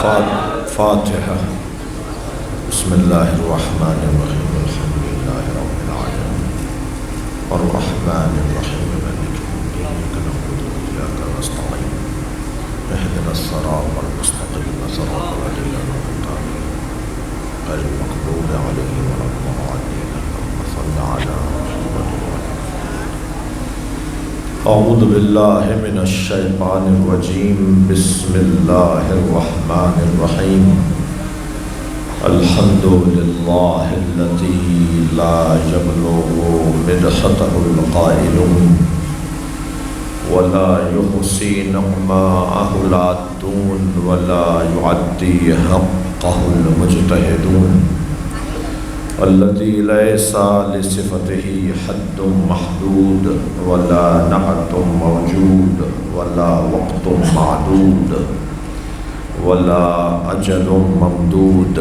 فاتحہ۔ بسم اللہ الرحمن الرحیم الحمد للہ رب العالمین الرحمن الرحیم مالک یوم الدین ایاک نعبد و ایاک نستعین اہدنا الصراط المستقیم صراط الذین انعمت علیہم غیر المغضوب علیہم ولا الضالین اللہم صل علی محمد اعوذ باللہ من الشیطان الرجیم بسم اللہ الرحمن الرحیم الحمد للہ الذی لا یبلغ مدحتہ القائلون ولا یحصی نعماءہ العادون ولا یعدی حقہ المجتہدون الذی لیس لصفتہ حد محدود ولا نعت موجود ولا وقت معدود ولا اجل ممدود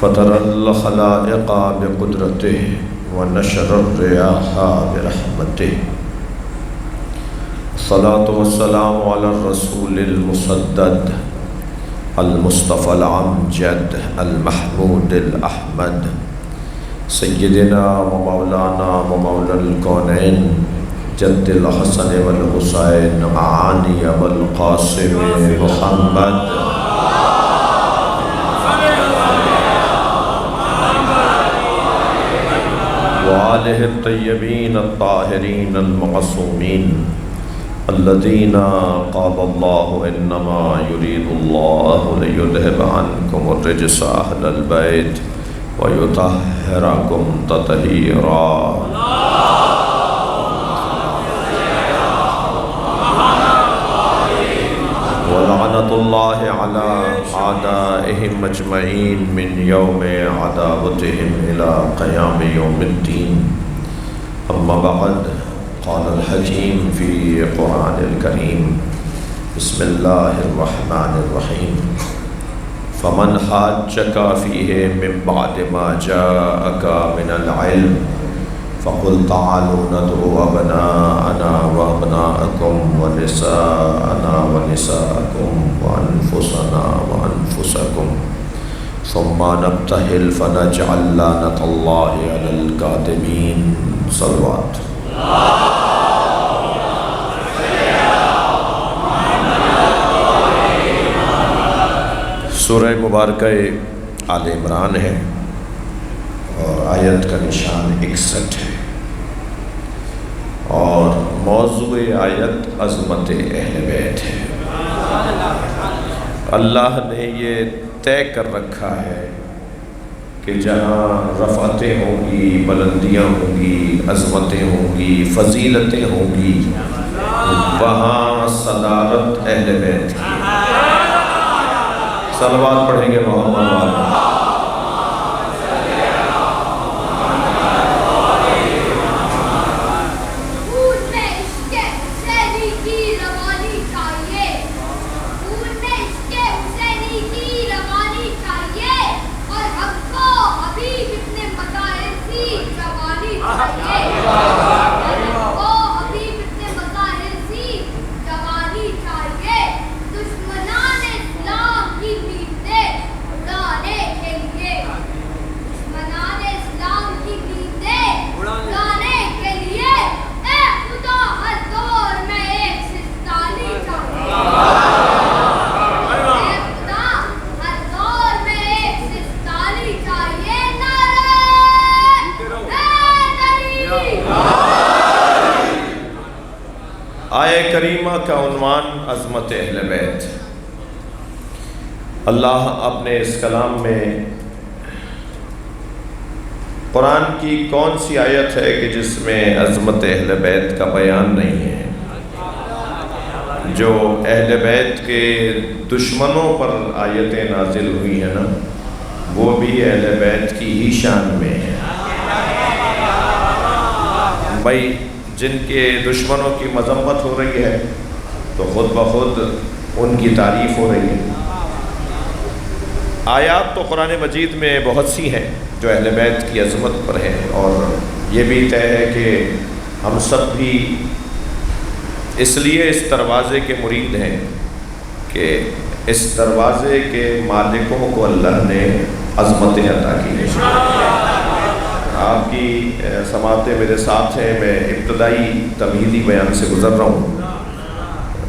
فطر الخلائق بقدرتہ ونشر الریاح برحمتہ الصلاة والسلام علی الرسول المسدد المصطفى الامجد المحمود الاحمد سیدنا و مولانا و مولا الکونین جد الحسن والحسین معانی والقاسم محمد وآلہ الطیبین الطاہرین المعصومین الذين قال الله إنما يريد الله ليذهب عنكم الرجس أهل البيت ويطهركم تطهيرا ولعنة الله على أعدائهم أجمعين من يوم عداوتهم إلى قيام يوم الدين أما بعد قال الحكيم في قرآن الكريم بسم الله الرحمن الرحيم فمن حاجك فيه من بعد ما جاءك من العلم فقل تعالوا ندعو أبناءنا وأبناءكم ونساءنا ونساءكم وأنفسنا وأنفسكم ثم نبتهل فنجعل لعنة الله على الكاذبين صلوات سورہ مبارکہ آل عمران ہے اور آیت کا نشان 61 ہے اور موضوع آیت عظمت اہل بیت ہے۔ اللہ نے یہ طے کر رکھا ہے کہ جہاں رفعتیں ہوں گی، بلندیاں ہوں گی، عظمتیں ہوں گی، فضیلتیں ہوں گی، وہاں صدارت اہل بیت کی۔ صلوات پڑھیں گے محمد والے۔ آیہ کریمہ کا عنوان عظمت اہل بیت۔ اللہ اپنے اس کلام میں قرآن کی کون سی آیت ہے کہ جس میں عظمت اہل بیت کا بیان نہیں ہے؟ جو اہل بیت کے دشمنوں پر آیتیں نازل ہوئی ہیں نا، وہ بھی اہل بیت کی ہی شان میں ہے۔ بھائی جن کے دشمنوں کی مذمت ہو رہی ہے تو خود بخود ان کی تعریف ہو رہی ہے۔ آیات تو قرآن مجید میں بہت سی ہیں جو اہل بیت کی عظمت پر ہیں، اور یہ بھی طے ہے کہ ہم سب بھی اس لیے اس دروازے کے مرید ہیں کہ اس دروازے کے مالکوں کو اللہ نے عظمتیں عطا کی ہیں۔ آپ کی سماعتیں میرے ساتھ ہیں، میں ابتدائی تمہیدی بیان سے گزر رہا ہوں۔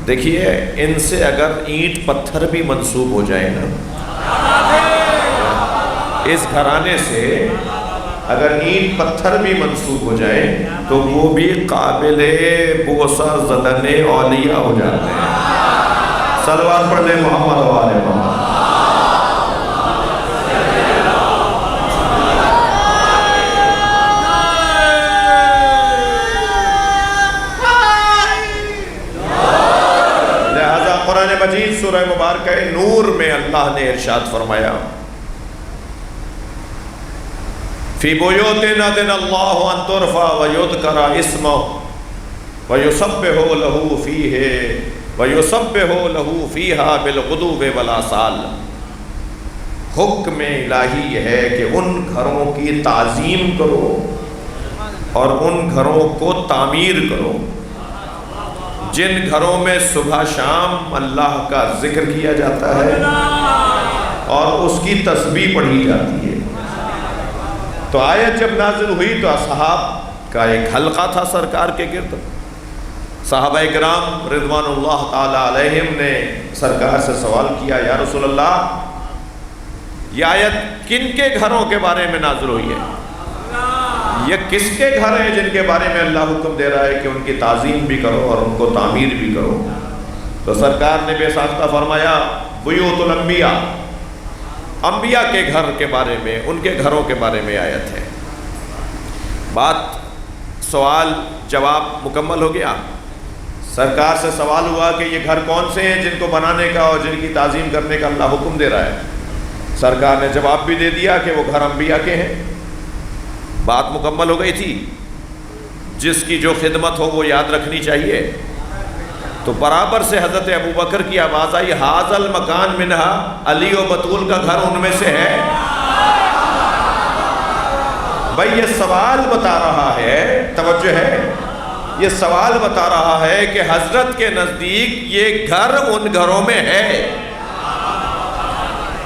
دیکھیے، ان سے اگر اینٹ پتھر بھی منسوب ہو جائے نا، اس گھرانے سے اگر اینٹ پتھر بھی منسوب ہو جائے تو وہ بھی قابل بوسہ زدن اولیاء ہو جاتے ہیں۔ صلوات پڑھ لیں محمد و آل محمد۔ لہذا قرآن مجید سورہ مبارکہ نور میں اللہ نے ارشاد فرمایا، فی بیوت اذن اللہ ان ترفع ویذکر اسمہ ویسبح لہ فیہا بالغدو والآصال۔ حکم الہی یہ ہے کہ ان گھروں کی تعظیم کرو اور ان گھروں کو تعمیر کرو جن گھروں میں صبح شام اللہ کا ذکر کیا جاتا ہے اور اس کی تسبیح پڑھی جاتی ہے۔ تو آیت جب نازل ہوئی تو اصحاب کا ایک حلقہ تھا سرکار کے گرد۔ صحابہ کرام رضوان اللہ تعالی علیہم نے سرکار سے سوال کیا، یا رسول اللہ، یہ آیت کن کے گھروں کے بارے میں نازل ہوئی ہے؟ یہ کس کے گھر ہیں جن کے بارے میں اللہ حکم دے رہا ہے کہ ان کی تعظیم بھی کرو اور ان کو تعمیر بھی کرو؟ تو سرکار نے بے ساختہ فرمایا، بیوت الانبیاء، انبیاء کے گھر کے بارے میں، ان کے گھروں کے بارے میں آیت ہے۔ بات سوال جواب مکمل ہو گیا۔ سرکار سے سوال ہوا کہ یہ گھر کون سے ہیں جن کو بنانے کا اور جن کی تعظیم کرنے کا اللہ حکم دے رہا ہے؟ سرکار نے جواب بھی دے دیا کہ وہ گھر انبیاء کے ہیں۔ بات مکمل ہو گئی تھی۔ جس کی جو خدمت ہو وہ یاد رکھنی چاہیے۔ تو برابر سے حضرت ابوبکر کی آواز آئی، ھذا المکان منہا، علی و بطول کا گھر ان میں سے ہے۔ بھائی یہ سوال بتا رہا ہے، توجہ ہے، یہ سوال بتا رہا ہے کہ حضرت کے نزدیک یہ گھر ان گھروں میں ہے۔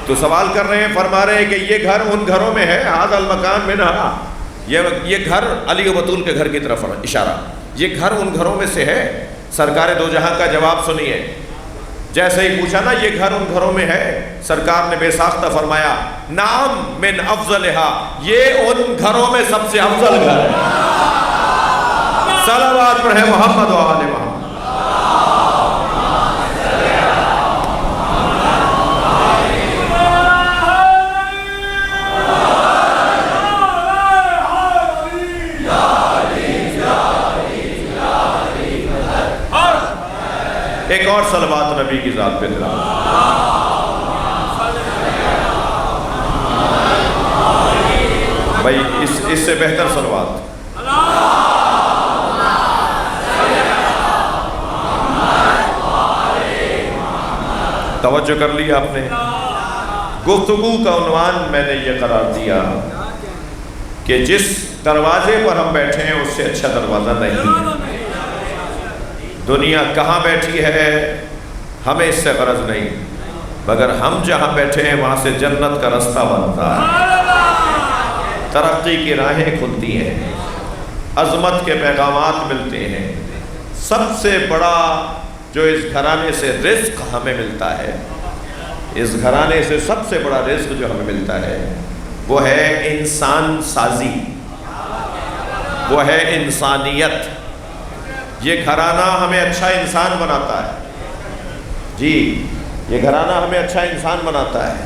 تو سوال کر رہے ہیں، فرما رہے ہیں کہ یہ گھر ان گھروں میں ہے، ھذا المکان منہا، یہ گھر علی و بطول کے گھر کی طرف اشارہ، یہ گھر ان گھروں میں سے ہے۔ سرکار دو جہاں کا جواب سنیے۔ جیسے ہی پوچھا نا یہ گھر ان گھروں میں ہے، سرکار نے بے ساختہ فرمایا، نعم من افضلہا، یہ ان گھروں میں سب سے افضل گھر ہے۔ صلوات پڑھیں محمد و آل محمد۔ ایک اور صلوات نبی کی ذات پہ دلا۔ بھائی اس سے بہتر صلوات۔ توجہ کر لیا آپ نے۔ گفتگو کا عنوان میں نے یہ قرار دیا کہ جس دروازے پر ہم بیٹھے ہیں اس سے اچھا دروازہ نہیں ہے۔ دنیا کہاں بیٹھی ہے ہمیں اس سے غرض نہیں، مگر ہم جہاں بیٹھے ہیں وہاں سے جنت کا رستہ بنتا ہے، ترقی کی راہیں کھلتی ہیں، عظمت کے پیغامات ملتے ہیں۔ سب سے بڑا جو اس گھرانے سے رزق ہمیں ملتا ہے، اس گھرانے سے سب سے بڑا رزق جو ہمیں ملتا ہے وہ ہے انسان سازی، وہ ہے انسانیت۔ یہ گھرانہ ہمیں اچھا انسان بناتا ہے، جی یہ گھرانہ ہمیں اچھا انسان بناتا ہے،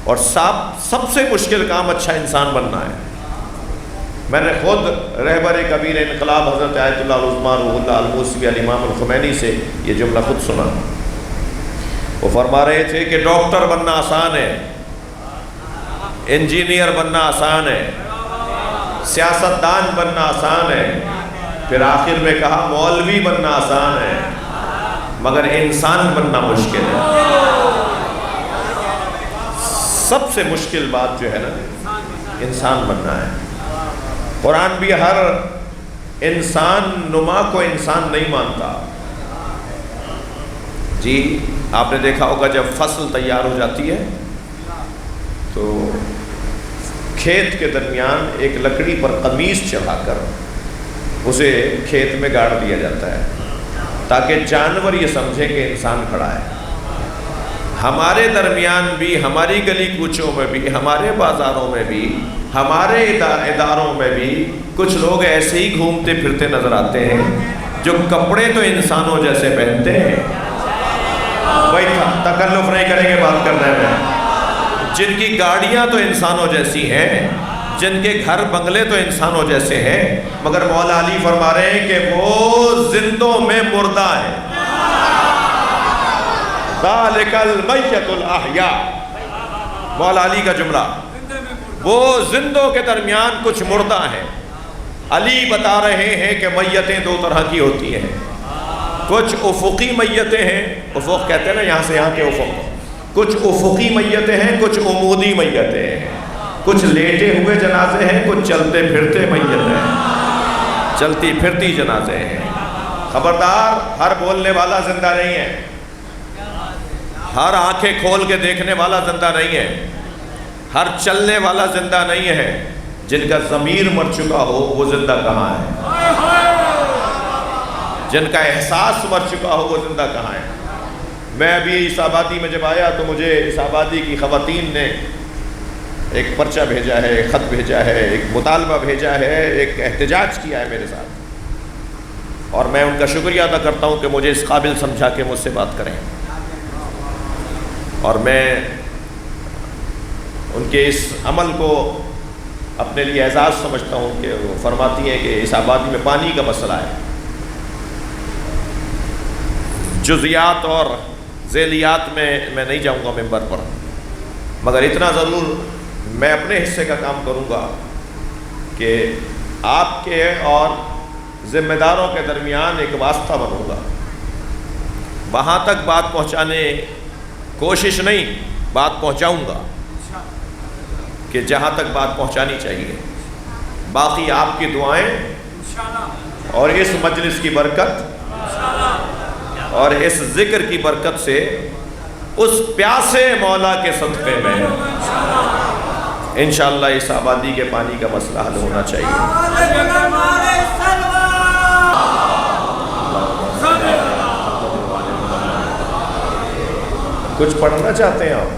اور سب سے مشکل کام اچھا انسان بننا ہے۔ میں نے خود رہبر کبیر انقلاب حضرت آیت اللہ العظمیٰ روح اللہ الموسوی الامام الخمینی سے یہ جملہ خود سنا۔ وہ فرما رہے تھے کہ ڈاکٹر بننا آسان ہے، انجینئر بننا آسان ہے، سیاستدان بننا آسان ہے، پھر آخر میں کہا مولوی بننا آسان ہے، مگر انسان بننا مشکل ہے۔ سب سے مشکل بات جو ہے نا انسان بننا ہے۔ قرآن بھی ہر انسان نما کو انسان نہیں مانتا، جی آپ نے دیکھا ہوگا جب فصل تیار ہو جاتی ہے تو کھیت کے درمیان ایک لکڑی پر قمیص چڑھا کر اسے کھیت میں گاڑ دیا جاتا ہے تاکہ جانور یہ سمجھیں کہ انسان کھڑا ہے۔ ہمارے درمیان بھی، ہماری گلی کوچوں میں بھی، ہمارے بازاروں میں بھی، ہمارے اداروں میں بھی کچھ لوگ ایسے ہی گھومتے پھرتے نظر آتے ہیں جو کپڑے تو انسانوں جیسے پہنتے ہیں۔ بھائی تکلف نہیں کریں گے بات کرنے میں۔ جن کی گاڑیاں تو انسانوں جیسی ہیں، جن کے گھر بنگلے تو انسانوں جیسے ہیں، مگر مولا علی فرما رہے ہیں کہ وہ زندوں میں مردہ ہے۔ ذالک المیت الاحیاء، مولا علی کا جملہ، وہ زندوں کے درمیان کچھ مردہ ہیں۔ علی بتا رہے ہیں کہ میتیں دو طرح کی ہوتی ہیں، کچھ افقی میتیں ہیں، افق کہتے ہیں نا یہاں سے یہاں کے افق، کچھ افقی میتیں ہیں، کچھ عمودی میتیں ہیں، کچھ لیٹے ہوئے جنازے ہیں، کچھ چلتے پھرتے میتیں ہیں، چلتی پھرتی جنازے ہیں۔ خبردار، ہر بولنے والا زندہ نہیں ہے، ہر آنکھیں کھول کے دیکھنے والا زندہ نہیں ہے، ہر چلنے والا زندہ نہیں ہے۔ جن کا ضمیر مر چکا ہو وہ زندہ کہاں ہے؟ جن کا احساس مر چکا ہو وہ زندہ کہاں ہے؟ میں ابھی اس آبادی میں جب آیا تو مجھے اس آبادی کی خواتین نے ایک پرچہ بھیجا ہے، ایک خط بھیجا ہے، ایک مطالبہ بھیجا ہے، ایک احتجاج کیا ہے میرے ساتھ، اور میں ان کا شکریہ ادا کرتا ہوں کہ مجھے اس قابل سمجھا کہ مجھ سے بات کریں، اور میں ان کے اس عمل کو اپنے لیے اعزاز سمجھتا ہوں کہ وہ فرماتی ہیں کہ اس آبادی میں پانی کا مسئلہ ہے۔ جزیات اور ذیلیات میں نہیں جاؤں گا ممبر پر، مگر اتنا ضرور میں اپنے حصے کا کام کروں گا کہ آپ کے اور ذمہ داروں کے درمیان ایک واسطہ بنوں گا، وہاں تک بات پہنچانے کوشش نہیں، بات پہنچاؤں گا کہ جہاں تک بات پہنچانی چاہیے۔ باقی آپ کی دعائیں اور اس مجلس کی برکت اور اس ذکر کی برکت سے اس پیاسے مولا کے صدقے میں انشاءاللہ اس آبادی کے پانی کا مسئلہ حل ہونا چاہیے۔ کچھ پڑھنا چاہتے ہیں آپ؟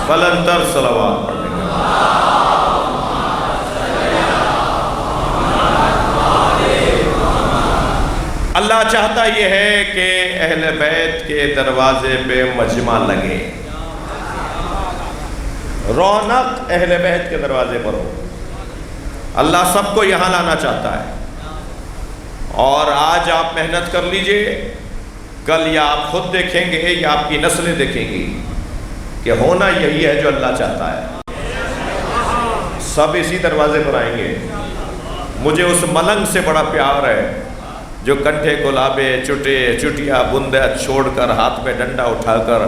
بلندر صلوات پڑھیں گے۔ اللہ چاہتا یہ ہے کہ اہل بیت کے دروازے پہ مجمع لگے، رونق اہل بیت کے دروازے پر ہو۔ اللہ سب کو یہاں لانا چاہتا ہے، اور آج آپ محنت کر لیجئے، کل یا آپ خود دیکھیں گے یا آپ کی نسلیں دیکھیں گی کہ ہونا یہی ہے جو اللہ چاہتا ہے۔ سب اسی دروازے پر آئیں گے۔ مجھے اس ملنگ سے بڑا پیار ہے جو کنٹھے گلابے چٹے چٹیا بندے چھوڑ کر ہاتھ میں ڈنڈا اٹھا کر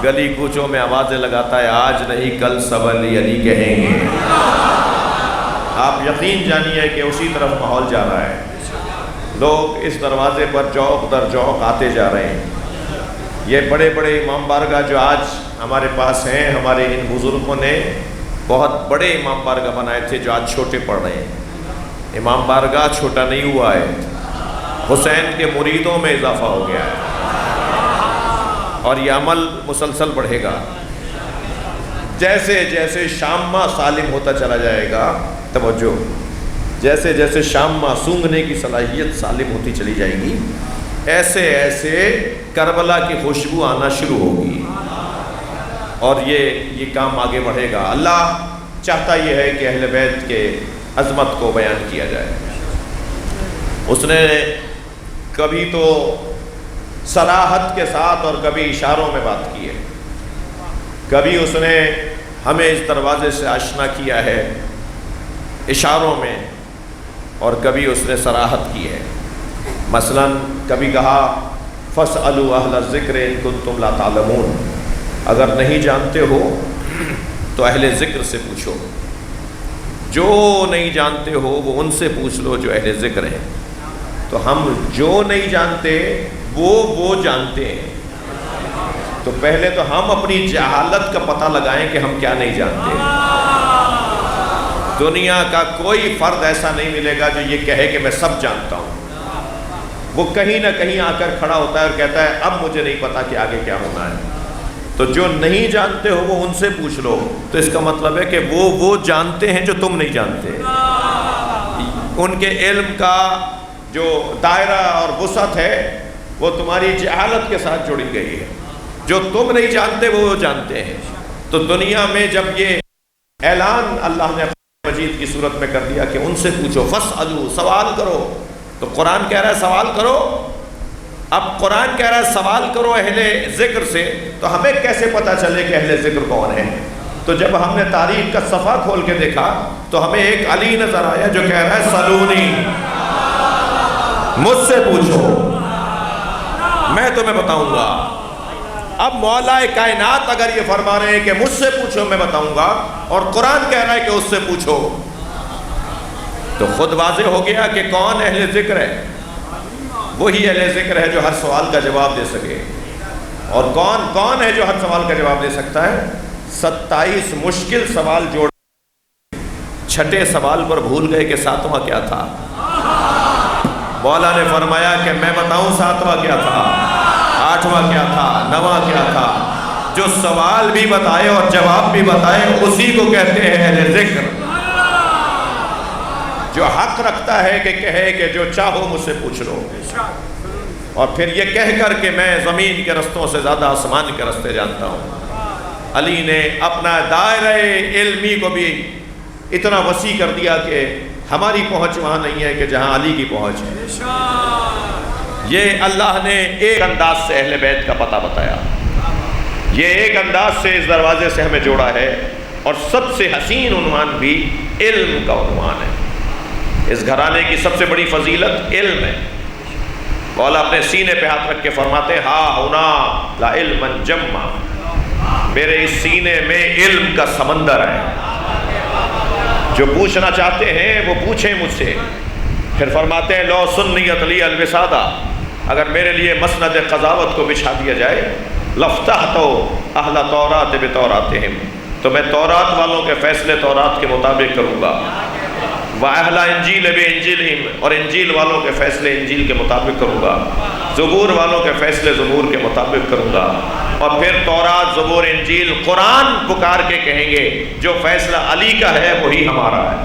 گلی کوچوں میں آوازیں لگاتا ہے، آج نہیں کل سب علی علی کہیں گے۔ آپ یقین جانیے کہ اسی طرف ماحول جا رہا ہے، لوگ اس دروازے پر جوق در جوق آتے جا رہے ہیں۔ یہ بڑے بڑے امام بارگاہ جو آج ہمارے پاس ہیں، ہمارے ان بزرگوں نے بہت بڑے امام بارگاہ بنائے تھے جو آج چھوٹے پڑ رہے ہیں۔ امام بارگاہ چھوٹا نہیں ہوا ہے، حسین کے مریدوں میں اضافہ ہو گیا ہے، اور یہ عمل مسلسل بڑھے گا۔ جیسے جیسے شامہ سالم ہوتا چلا جائے گا، توجہ، جیسے جیسے شامہ سونگھنے کی صلاحیت سالم ہوتی چلی جائے گی، ایسے ایسے کربلا کی خوشبو آنا شروع ہوگی، اور یہ کام آگے بڑھے گا۔ اللہ چاہتا یہ ہے کہ اہل بیت کے عظمت کو بیان کیا جائے۔ اس نے کبھی تو صراحت کے ساتھ اور کبھی اشاروں میں بات کی ہے، کبھی اس نے ہمیں اس دروازے سے آشنا کیا ہے اشاروں میں، اور کبھی اس نے صراحت کی ہے۔ مثلا کبھی کہا فَاسْأَلُوا أَهْلَ الذِّكْرِ إِن كُنتُمْ لَا تَعْلَمُونَ، اگر نہیں جانتے ہو تو اہل ذکر سے پوچھو، جو نہیں جانتے ہو وہ ان سے پوچھ لو جو اہل ذکر ہیں۔ تو ہم جو نہیں جانتے وہ جانتے ہیں، تو پہلے تو ہم اپنی جہالت کا پتہ لگائیں کہ ہم کیا نہیں جانتے۔ دنیا کا کوئی فرد ایسا نہیں ملے گا جو یہ کہے کہ میں سب جانتا ہوں۔ وہ کہیں نہ کہیں آ کر کھڑا ہوتا ہے اور کہتا ہے اب مجھے نہیں پتا کہ آگے کیا ہونا ہے۔ تو جو نہیں جانتے ہو وہ ان سے پوچھ لو، تو اس کا مطلب ہے کہ وہ جانتے ہیں جو تم نہیں جانتے۔ ان کے علم کا جو دائرہ اور وسعت ہے وہ تمہاری جہالت کے ساتھ جڑی گئی ہے، جو تم نہیں جانتے وہ جانتے ہیں۔ تو دنیا میں جب یہ اعلان اللہ نے مجید کی صورت میں کر دیا کہ ان سے پوچھو، فَاسْأَلُوا، سوال کرو، تو قرآن کہہ رہا ہے سوال کرو۔ اب قرآن کہہ رہا ہے سوال کرو اہل ذکر سے، تو ہمیں کیسے پتہ چلے کہ اہل ذکر کون ہے؟ تو جب ہم نے تاریخ کا صفحہ کھول کے دیکھا تو ہمیں ایک علی نظر آیا جو کہہ رہا ہے سلونی، مجھ سے پوچھو میں تمہیں بتاؤں گا۔ اب مولا کائنات اگر یہ فرما رہے ہیں کہ مجھ سے پوچھو میں بتاؤں گا، اور قرآن کہہ رہا ہے کہ اس سے پوچھو، تو خود واضح ہو گیا کہ کون اہل ذکر ہے۔ وہی اہل ذکر ہے جو ہر سوال کا جواب دے سکے۔ اور کون ہے جو ہر سوال کا جواب دے سکتا ہے؟ 27 مشکل سوال جوڑ، چھٹے سوال پر بھول گئے کہ 7واں کیا تھا۔ مولا نے فرمایا کہ میں بتاؤں 7واں کیا تھا، 8واں کیا تھا، 9واں کیا تھا۔ جو سوال بھی بتائے اور جواب بھی بتائے اسی کو کہتے ہیں اہل ذکر، جو حق رکھتا ہے کہ کہے کہ جو چاہو مجھ سے پوچھ لو، اور پھر یہ کہہ کر کہ میں زمین کے رستوں سے زیادہ آسمان کے رستے جانتا ہوں۔ علی نے اپنا دائرہ علمی کو بھی اتنا وسیع کر دیا کہ ہماری پہنچ وہاں نہیں ہے کہ جہاں علی کی پہنچ ہے۔ یہ اللہ نے ایک انداز سے اہل بیت کا پتہ بتایا، یہ ایک انداز سے اس دروازے سے ہمیں جوڑا ہے، اور سب سے حسین عنوان بھی علم کا عنوان ہے۔ اس گھرانے کی سب سے بڑی فضیلت علم ہے۔ مولا اپنے سینے پہ ہاتھ رکھ کے فرماتے ہیں ہا ہونا لا علما جما، میرے اس سینے میں علم کا سمندر ہے، جو پوچھنا چاہتے ہیں وہ پوچھیں مجھ سے۔ پھر فرماتے ہیں لو سنیت لی الوسادہ، اگر میرے لیے مسند قضاوت کو بچھا دیا جائے، لفتحت اہل تورات بتوراتہم، تو میں تورات والوں کے فیصلے تورات کے مطابق کروں گا، وَأَهْلَ إِنْجِيلَ بِإِنْجِيلِهِمْ، اور انجیل والوں کے فیصلے انجیل کے مطابق کروں گا، زبور والوں کے فیصلے زبور کے مطابق کروں گا۔ اور پھر تورات، زبور، انجیل، قرآن پکار کے کہیں گے جو فیصلہ علی کا ہے وہی ہمارا ہے۔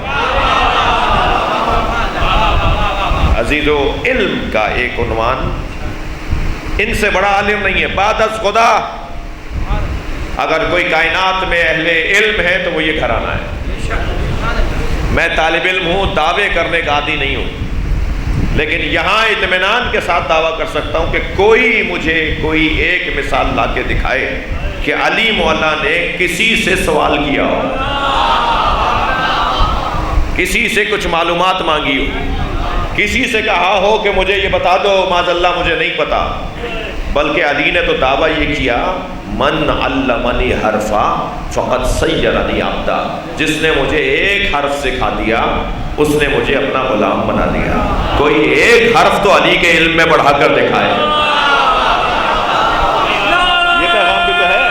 عزیزو، علم کا ایک عنوان، ان سے بڑا عالم نہیں ہے بعد از خدا۔ اگر کوئی کائنات میں اہل علم ہے تو وہ یہ گھرانہ ہے۔ میں طالب علم ہوں، دعوے کرنے کا عادی نہیں ہوں، لیکن یہاں اطمینان کے ساتھ دعویٰ کر سکتا ہوں کہ کوئی مجھے کوئی ایک مثال لا کے دکھائے کہ علی مولا نے کسی سے سوال کیا ہو، کسی سے کچھ معلومات مانگی ہو، کسی سے کہا ہو کہ مجھے یہ بتا دو، معاذ اللہ مجھے نہیں پتا، بلکہ علی نے تو دعویٰ یہ کیا من علمنی حرفا فقد سیرنی عبدا، جس نے مجھے ایک حرف سکھا دیا اس نے مجھے اپنا غلام بنا دیا۔ کوئی ایک حرف تو علی کے علم میں بڑھا کر دکھائے۔ یہ پیغام بھی تو ہے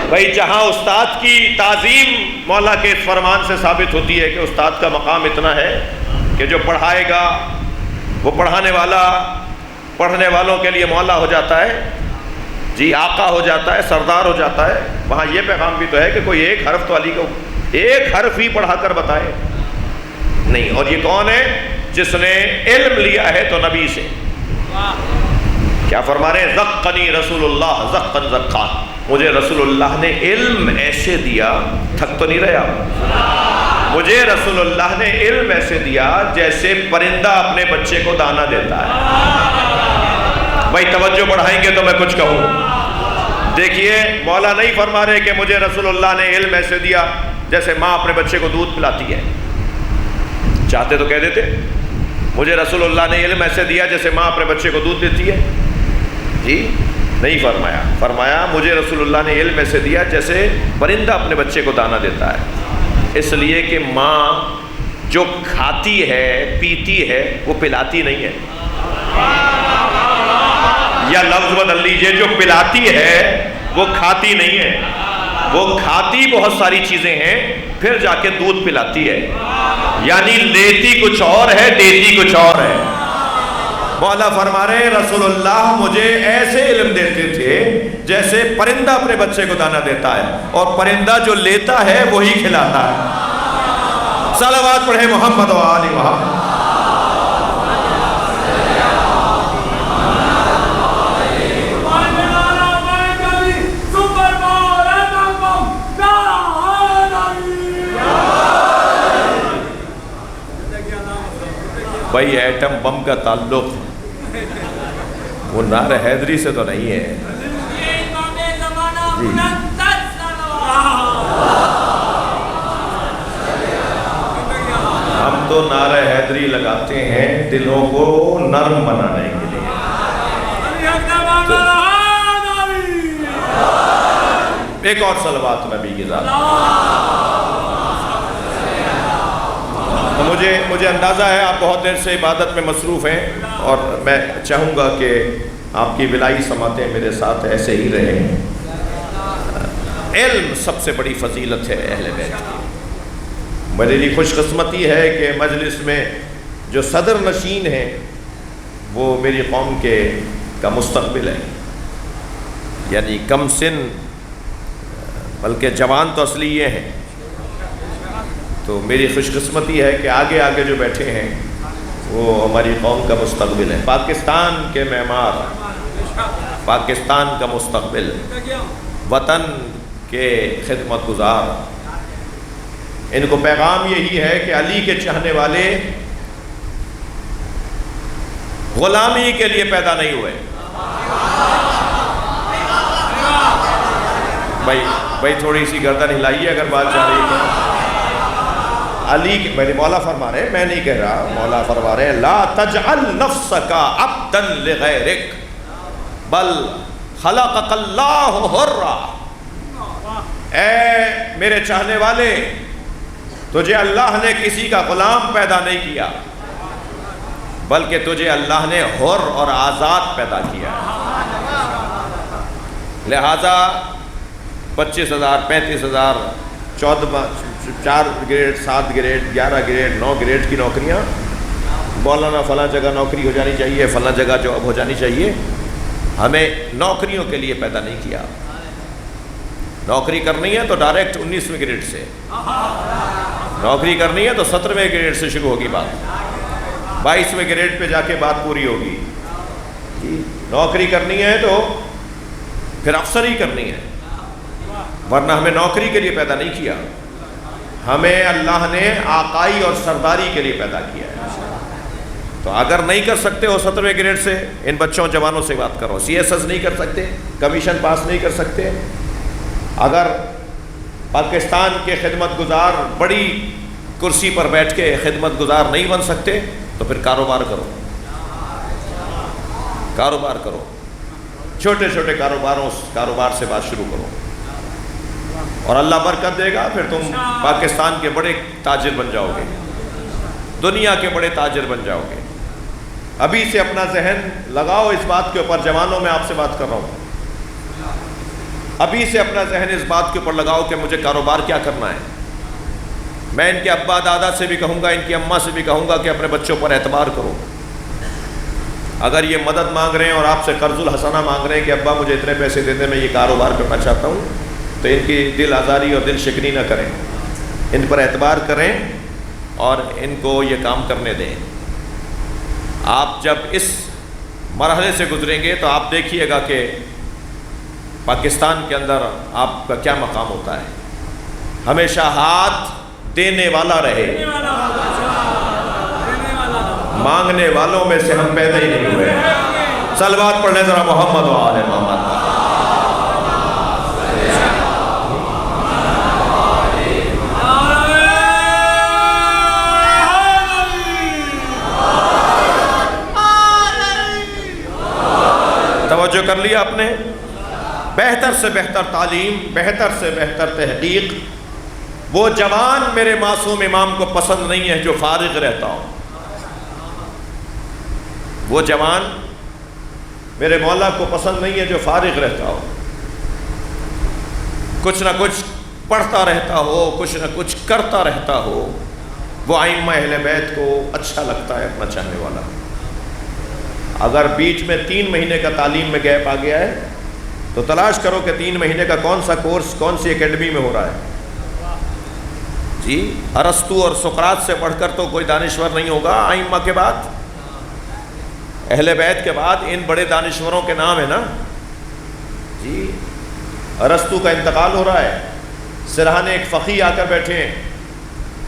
بھائی، جہاں استاد کی تعظیم مولا کے فرمان سے ثابت ہوتی ہے کہ استاد کا مقام اتنا ہے کہ جو پڑھائے گا وہ پڑھانے والا پڑھنے والوں کے لیے مولا ہو جاتا ہے، جی آقا ہو جاتا ہے، سردار ہو جاتا ہے، وہاں یہ پیغام بھی تو ہے کہ کوئی ایک حرف تو علی کو ایک حرف ہی پڑھا کر بتائے نہیں۔ اور یہ کون ہے؟ جس نے علم لیا ہے تو نبی سے۔ کیا فرما رہے ہیں؟ زقنی رسول اللہ زقن زقا، مجھے رسول اللہ نے علم ایسے دیا، تھک تو نہیں رہے آپ؟ مجھے رسول اللہ نے علم ایسے دیا جیسے پرندہ اپنے بچے کو دانا دیتا ہے۔ بھائی توجہ بڑھائیں گے تو میں کچھ کہوں۔ دیکھیے مولا نہیں فرما رہے کہ مجھے رسول اللہ نے علم ایسے دیا جیسے ماں اپنے بچے کو دودھ پلاتی ہے، چاہتے تو کہہ دیتے مجھے رسول اللہ نے علم ایسے دیا جیسے ماں اپنے بچے کو دودھ دیتی ہے، جی نہیں فرمایا۔ فرمایا مجھے رسول اللہ نے علم ایسے دیا جیسے پرندہ اپنے بچے کو دانا دیتا ہے، اس لیے کہ ماں جو کھاتی ہے پیتی ہے وہ پلاتی نہیں ہے، یا لفظ بدل لیجئے جو پلاتی ہے وہ کھاتی نہیں ہے، وہ کھاتی بہت ساری چیزیں ہیں پھر جا کے دودھ پلاتی ہے، یعنی لیتی کچھ اور ہے دیتی کچھ اور ہے۔ مولا فرما رہے رسول اللہ مجھے ایسے علم دیتے تھے جیسے پرندہ اپنے بچے کو دانا دیتا ہے، اور پرندہ جو لیتا ہے وہی کھلاتا ہے۔ صلوات پڑھے محمد و آل محمد۔ بھائی ایٹم بم کا تعلق وہ نعرہ حیدری سے تو نہیں ہے جی۔ ہم تو نعرہ حیدری لگاتے ہیں دلوں کو نرم بنانے کے لیے۔ ایک اور صلوات نبی کی ذات۔ مجھے اندازہ ہے آپ بہت دیر سے عبادت میں مصروف ہیں، اور میں چاہوں گا کہ آپ کی ولائی سماعتیں میرے ساتھ ایسے ہی رہیں۔ علم سب سے بڑی فضیلت ہے اہل بیت کی۔ میرے لیے خوش قسمتی ہے کہ مجلس میں جو صدر نشین ہیں وہ میری قوم کا مستقبل ہے، یعنی کم سن بلکہ جوان تو اصلی یہ ہیں، تو میری خوش قسمتی ہے کہ آگے آگے جو بیٹھے ہیں وہ ہماری قوم کا مستقبل ہے، پاکستان کے معمار، پاکستان کا مستقبل، وطن کے خدمت گزار۔ ان کو پیغام یہی ہے کہ علی کے چاہنے والے غلامی کے لیے پیدا نہیں ہوئے۔ بھائی تھوڑی سی گردن ہلائیے اگر بات چاہ رہی ہے۔ علی کے میرے مولا فرما رہے ہیں، میں نہیں کہہ رہا، مولا فرما رہے ہیں لا تجعل نفسک عبدا لغیرک بل خلقک اللہ حرا۔ اے میرے چاہنے والے، تجھے اللہ نے کسی کا غلام پیدا نہیں کیا بلکہ تجھے اللہ نے حر اور آزاد پیدا کیا ہے۔ لہذا 25,000 35,000 4 گریڈ 7 گریڈ 11 گریڈ 9 گریڈ کی نوکریاں، مولانا فلاں جگہ نوکری ہو جانی چاہیے، فلاں جگہ جاب ہو جانی چاہیے، ہمیں نوکریوں کے لیے پیدا نہیں کیا۔ نوکری کرنی ہے تو ڈائریکٹ 19ویں گریڈ سے، نوکری کرنی ہے تو 17ویں گریڈ سے شروع ہوگی بات، 22ویں گریڈ پہ جا کے بات پوری ہوگی۔ نوکری کرنی ہے تو پھر افسر ہی کرنی ہے، ورنہ ہمیں نوکری کے لیے پیدا نہیں کیا، ہمیں اللہ نے آقائی اور سرداری کے لیے پیدا کیا ہے۔ تو اگر نہیں کر سکتے ہو 17ویں گریڈ سے، ان بچوں جوانوں سے بات کرو، CSS نہیں کر سکتے، کمیشن پاس نہیں کر سکتے، اگر پاکستان کے خدمت گزار بڑی کرسی پر بیٹھ کے خدمت گزار نہیں بن سکتے تو پھر کاروبار کرو، کاروبار کرو، چھوٹے چھوٹے کاروبار سے بات شروع کرو، اور اللہ برکت دے گا، پھر تم پاکستان کے بڑے تاجر بن جاؤ گے، دنیا کے بڑے تاجر بن جاؤ گے۔ ابھی سے اپنا ذہن لگاؤ اس بات کے اوپر، جوانوں میں آپ سے بات کر رہا ہوں، ابھی سے اپنا ذہن اس بات کے اوپر لگاؤ کہ مجھے کاروبار کیا کرنا ہے۔ میں ان کے ابا دادا سے بھی کہوں گا، ان کی اماں سے بھی کہوں گا کہ اپنے بچوں پر اعتبار کرو۔ اگر یہ مدد مانگ رہے ہیں اور آپ سے قرض الحسنہ مانگ رہے ہیں کہ ابا مجھے اتنے پیسے دے دیں، میں یہ کاروبار کرنا چاہتا ہوں، تو ان کی دل آزاری اور دل شکنی نہ کریں، ان پر اعتبار کریں اور ان کو یہ کام کرنے دیں۔ آپ جب اس مرحلے سے گزریں گے تو آپ دیکھیے گا کہ پاکستان کے اندر آپ کا کیا مقام ہوتا ہے؟ ہمیشہ ہاتھ دینے والا رہے، مانگنے والوں میں سے ہم پیدا ہی نہیں ہوئے۔ صلوات پڑھنے ذرا محمد و آل محمد۔ توجہ کر لیا آپ نے؟ بہتر سے بہتر تعلیم، بہتر سے بہتر تحقیق وہ جوان میرے معصوم امام کو پسند نہیں ہے جو فارغ رہتا ہو۔ وہ جوان میرے مولا کو پسند نہیں ہے جو فارغ رہتا ہو، کچھ نہ کچھ پڑھتا رہتا ہو، کچھ نہ کچھ کرتا رہتا ہو۔ وہ ائمہ اہل بیت کو اچھا لگتا ہے اپنا چاہنے والا۔ اگر بیچ میں 3 مہینے کا تعلیم میں گیپ آ گیا ہے تو تلاش کرو کہ 3 مہینے کا کون سا کورس کون سی اکیڈمی میں ہو رہا ہے۔ جی ارسطو اور سقراط سے پڑھ کر تو کوئی دانشور نہیں ہوگا ائمہ کے بعد، اہل بیت کے بعد ان بڑے دانشوروں کے نام ہے نا۔ جی ارسطو کا انتقال ہو رہا ہے، سرہانے ایک فقیہ آ کر بیٹھے ہیں،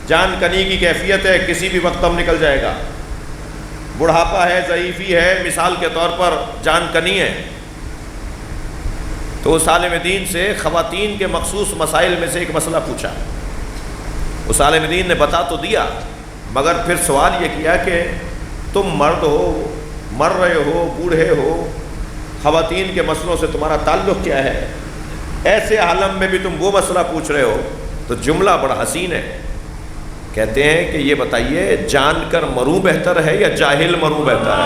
جان کنی کی کیفیت ہے، کسی بھی وقت ہم نکل جائے گا، بڑھاپا ہے، ضعیفی ہے، مثال کے طور پر جان کنی ہے۔ تو اس عالم دین سے خواتین کے مخصوص مسائل میں سے ایک مسئلہ پوچھا۔ اس عالم دین نے بتا تو دیا، مگر پھر سوال یہ کیا کہ تم مرد ہو، مر رہے ہو، بوڑھے ہو، خواتین کے مسئلوں سے تمہارا تعلق کیا ہے؟ ایسے عالم میں بھی تم وہ مسئلہ پوچھ رہے ہو۔ تو جملہ بڑا حسین ہے، کہتے ہیں کہ یہ بتائیے جان کر مروں بہتر ہے یا جاہل مروں بہتر ہے؟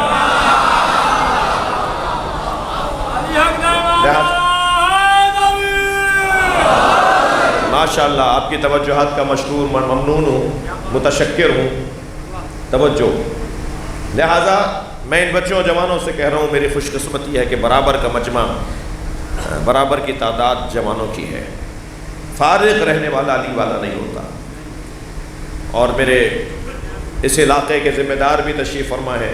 ماشاءاللہ آپ کی توجہات کا مشکور ممنون ہوں، متشکر ہوں، توجہ۔ لہٰذا میں ان بچوں جوانوں سے کہہ رہا ہوں، میری خوش قسمتی ہے کہ برابر کا مجمع، برابر کی تعداد جوانوں کی ہے۔ فارغ رہنے والا علی والا نہیں ہوتا۔ اور میرے اس علاقے کے ذمہ دار بھی تشریف فرما ہے،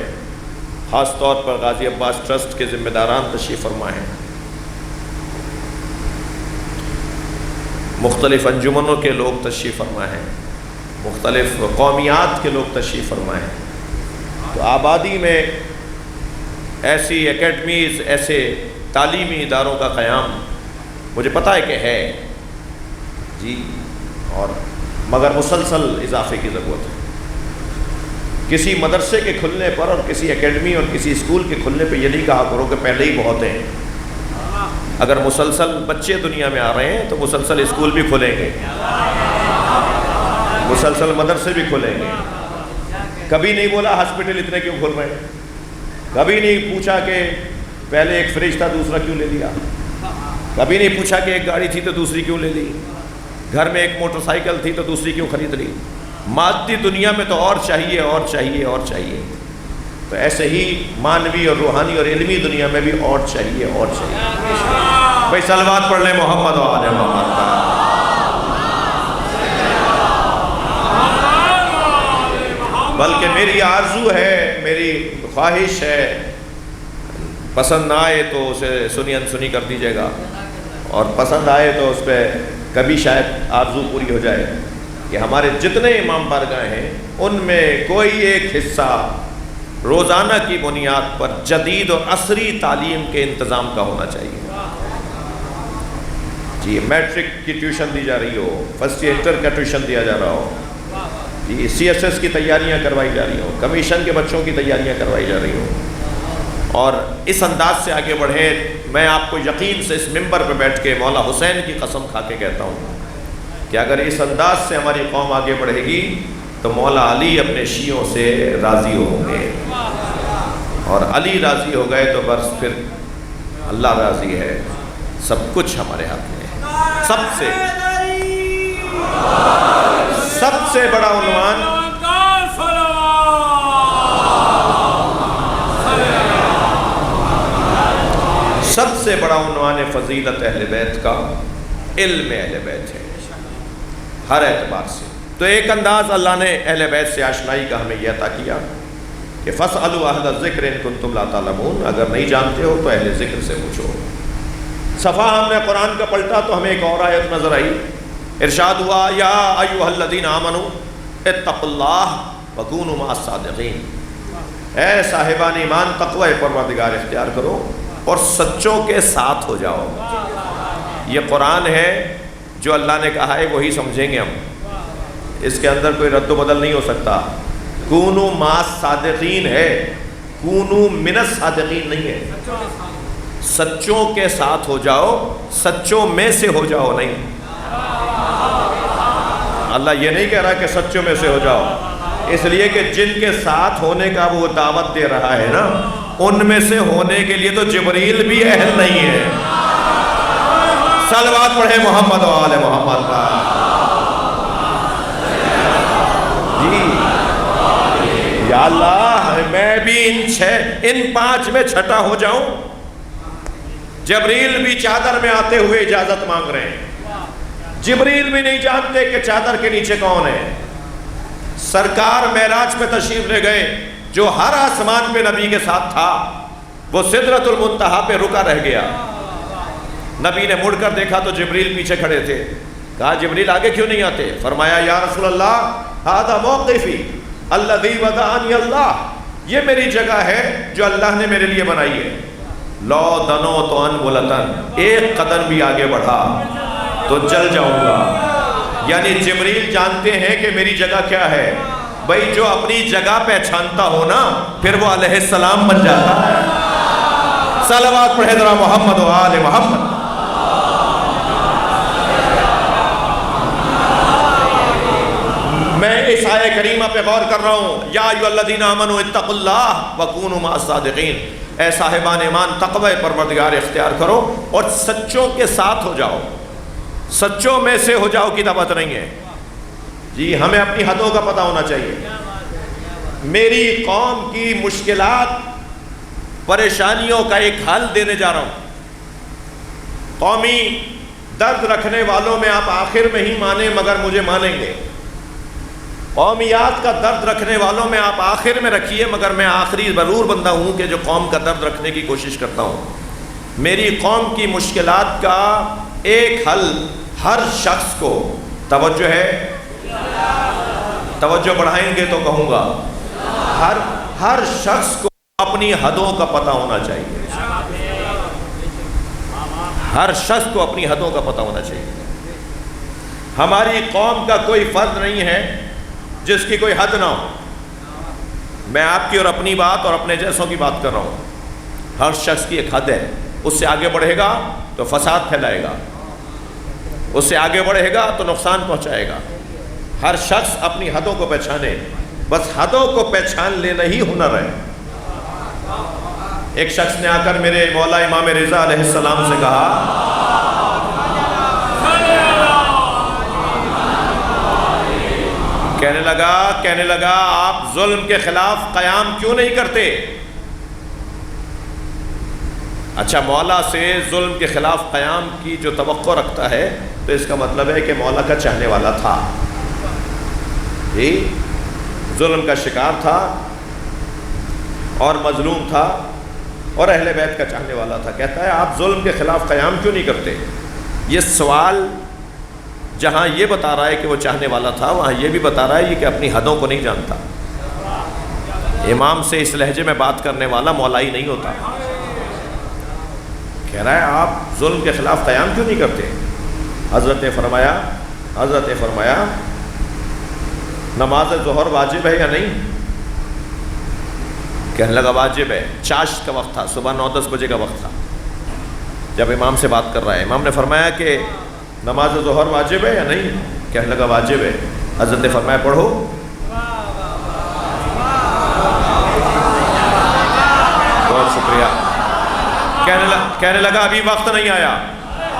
خاص طور پر غازی عباس ٹرسٹ کے ذمہ داران تشریف فرما ہیں، مختلف انجمنوں کے لوگ تشریف فرما ہیں، مختلف قومیات کے لوگ تشریف فرما ہیں۔ تو آبادی میں ایسی اکیڈمیز، ایسے تعلیمی اداروں کا قیام مجھے پتہ ہے کہ ہے جی، اور مگر مسلسل اضافے کی ضرورت ہے۔ کسی مدرسے کے کھلنے پر اور کسی اکیڈمی اور کسی اسکول کے کھلنے پہ یہ نہیں کہا کرو کہ پہلے ہی بہت ہیں۔ اگر مسلسل بچے دنیا میں آ رہے ہیں تو مسلسل اسکول بھی کھلیں گے، مسلسل مدرسے بھی کھلیں گے۔ کبھی نہیں بولا ہاسپٹل اتنے کیوں کھل رہے ہیں، کبھی نہیں پوچھا کہ پہلے ایک فریج تھا دوسرا کیوں لے لیا، کبھی نہیں پوچھا کہ ایک گاڑی تھی تو دوسری کیوں لے لی، گھر میں ایک موٹر سائیکل تھی تو دوسری کیوں خرید لی۔ مادی دنیا میں تو اور چاہیے اور چاہیے اور چاہیے، تو ایسے ہی مانوی اور روحانی اور علمی دنیا میں بھی اور چاہیے اور چاہیے۔ بھائی صلوات پڑھ لیں محمد و آل محمد کا۔ بلکہ میری آرزو ہے، میری خواہش ہے، پسند نہ آئے تو اسے سنی انسنی کر دیجیے گا، اور پسند آئے تو اس پہ کبھی شاید آرزو پوری ہو جائے کہ ہمارے جتنے امام بارگاہ ہیں ان میں کوئی ایک حصہ روزانہ کی بنیاد پر جدید اور عصری تعلیم کے انتظام کا ہونا چاہیے۔ جی میٹرک کی ٹیوشن دی جا رہی ہو، فرسٹ انٹر کا ٹیوشن دیا جا رہا ہو، جی سی ایس ایس کی تیاریاں کروائی جا رہی ہوں، کمیشن کے بچوں کی تیاریاں کروائی جا رہی ہوں، اور اس انداز سے آگے بڑھیں۔ میں آپ کو یقین سے اس ممبر پہ بیٹھ کے مولا حسین کی قسم کھا کے کہتا ہوں کہ اگر اس انداز سے ہماری قوم آگے بڑھے گی تو مولا علی اپنے شیعوں سے راضی ہوں گے، اور علی راضی ہو گئے تو بس پھر اللہ راضی ہے، سب کچھ ہمارے ہاتھ میں ہے۔ سب سے بڑا عنوان سب سے بڑا عنوان فضیلت اہل بیت کا علم اہل بیت ہے ہر اعتبار سے۔ تو ایک انداز اللہ نے اہل بیت سے آشنائی کا ہمیں یہ عطا کیا کہ فَاسْأَلُوا أَهْلَ الذِّكْرِ إِن كُنتُمْ لَا تَعْلَمُونَ، اگر نہیں جانتے ہو تو اہل ذکر سے پوچھو۔ صفحہ ہم نے قرآن کا پلٹا تو ہمیں ایک اور آیت نظر آئی، ارشاد ہوا یا ایھا الذین آمنوا اتقوا اللہ وکونوا مع الصادقین، اے صاحبان ایمان تقوی پروردگار اختیار کرو اور سچوں کے ساتھ ہو جاؤ۔ یہ قرآن ہے جو اللہ نے کہا ہے وہی سمجھیں گے ہم، اس کے اندر کوئی رد و بدل نہیں ہو سکتا۔ کونوا مع الصادقین ہے، کونوا من الصادقین نہیں ہے۔ سچوں کے ساتھ ہو جاؤ، سچوں میں سے ہو جاؤ نہیں۔ اللہ یہ نہیں کہہ رہا کہ سچوں میں سے ہو جاؤ، اس لیے کہ جن کے ساتھ ہونے کا وہ دعوت دے رہا ہے نا، ان میں سے ہونے کے لیے تو جبریل بھی اہل نہیں ہے۔ صلوات پڑھے محمد و آل محمد کا۔ جی یا اللہ میں بھی ان 5 میں چھٹا ہو جاؤں۔ جبریل بھی چادر میں آتے ہوئے اجازت مانگ رہے ہیں، جبریل بھی نہیں جانتے کہ چادر کے نیچے کون ہے۔ سرکار معراج پہ تشریف لے گئے، جو ہر آسمان پہ نبی کے ساتھ تھا وہ سدرۃ المنتہا پہ رکا رہ گیا۔ نبی نے مڑ کر دیکھا تو جبریل پیچھے کھڑے تھے، کہا جبریل آگے کیوں نہیں آتے؟ فرمایا یا رسول اللہ ھذا موقفی الذی وضعنی اللہ، یہ میری جگہ ہے جو اللہ نے میرے لیے بنائی ہے۔ لو دنو تو انملتن، ایک قدم بھی آگے بڑھا تو جل جاؤں گا۔ یعنی جبریل جانتے ہیں کہ میری جگہ کیا ہے۔ بھائی جو اپنی جگہ پہچانتا ہو نا، پھر وہ علیہ السلام بن جاتا ہے۔ صلوات پڑھے ذرا محمد و آل محمد۔ میں اس آیہ کریمہ پہ غور کر رہا ہوں، یا ایھا الذین آمنوا اتقوا اللہ وکونوا مع الصادقین، اے صاحبان ایمان تقوی پروردگار اختیار کرو اور سچوں کے ساتھ ہو جاؤ، سچوں میں سے ہو جاؤ کی دعوت نہیں ہے۔ جی ہمیں اپنی حدوں کا پتہ ہونا چاہیے۔ میری قوم کی مشکلات پریشانیوں کا ایک حل دینے جا رہا ہوں۔ قومی درد رکھنے والوں میں آپ آخر میں ہی مانیں مگر مجھے مانیں گے، قومیات کا درد رکھنے والوں میں آپ آخر میں رکھیے مگر میں آخری ضرور بندہ ہوں کہ جو قوم کا درد رکھنے کی کوشش کرتا ہوں۔ میری قوم کی مشکلات کا ایک حل ہر شخص کو، توجہ ہے، توجہ بڑھائیں گے تو کہوں گا، ہر شخص کو اپنی حدوں کا پتہ ہونا چاہیے۔ ہر شخص کو اپنی حدوں کا پتہ ہونا چاہیے۔ ہماری قوم کا کوئی فرد نہیں ہے جس کی کوئی حد نہ ہو۔ میں آپ کی اور اپنی بات اور اپنے جیسوں کی بات کر رہا ہوں۔ ہر شخص کی ایک حد ہے، اس سے آگے بڑھے گا تو فساد پھیلائے گا، اس سے آگے بڑھے گا تو نقصان پہنچائے گا۔ ہر شخص اپنی حدوں کو پہچانے، بس حدوں کو پہچان لینا ہی ہنر ہے۔ ایک شخص نے آ کر میرے مولا امام رضا علیہ السلام سے کہا، کہنے لگا آپ ظلم کے خلاف قیام کیوں نہیں کرتے؟ اچھا مولا سے ظلم کے خلاف قیام کی جو توقع رکھتا ہے تو اس کا مطلب ہے کہ مولا کا چاہنے والا تھا، جی ظلم کا شکار تھا اور مظلوم تھا اور اہل بیت کا چاہنے والا تھا۔ کہتا ہے آپ ظلم کے خلاف قیام کیوں نہیں کرتے؟ یہ سوال جہاں یہ بتا رہا ہے کہ وہ چاہنے والا تھا، وہاں یہ بھی بتا رہا ہے یہ کہ اپنی حدوں کو نہیں جانتا۔ امام سے اس لہجے میں بات کرنے والا مولائی نہیں ہوتا۔ کہہ رہا ہے آپ ظلم کے خلاف قیام کیوں نہیں کرتے؟ حضرت نے فرمایا نماز ظہر واجب ہے یا نہیں؟ کہنے لگا واجب ہے۔ چاشت کا وقت تھا، صبح 9-10 بجے کا وقت تھا جب امام سے بات کر رہا ہے۔ امام نے فرمایا کہ نماز ظہر واجب ہے یا نہیں؟ کہنے لگا واجب ہے۔ حضرت نے فرمایا پڑھو۔ بہت شکریہ۔ کہنے لگا ابھی وقت نہیں آیا۔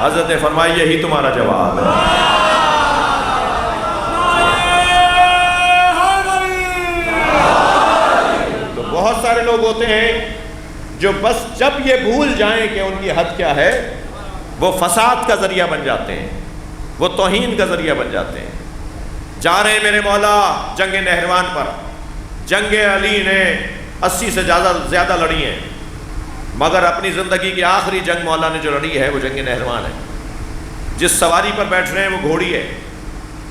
حضرت نے فرمایا یہی تمہارا جواب ہے۔ تو بہت سارے لوگ ہوتے ہیں جو بس جب یہ بھول جائیں کہ ان کی حد کیا ہے، وہ فساد کا ذریعہ بن جاتے ہیں، وہ توہین کا ذریعہ بن جاتے ہیں۔ جا رہے ہیں میرے مولا جنگ نہروان پر، جنگ علی نے 80 سے زیادہ لڑی ہیں، مگر اپنی زندگی کی آخری جنگ مولا نے جو لڑی ہے وہ جنگ نہروان ہے. جس سواری پر بیٹھ رہے ہیں وہ گھوڑی ہے،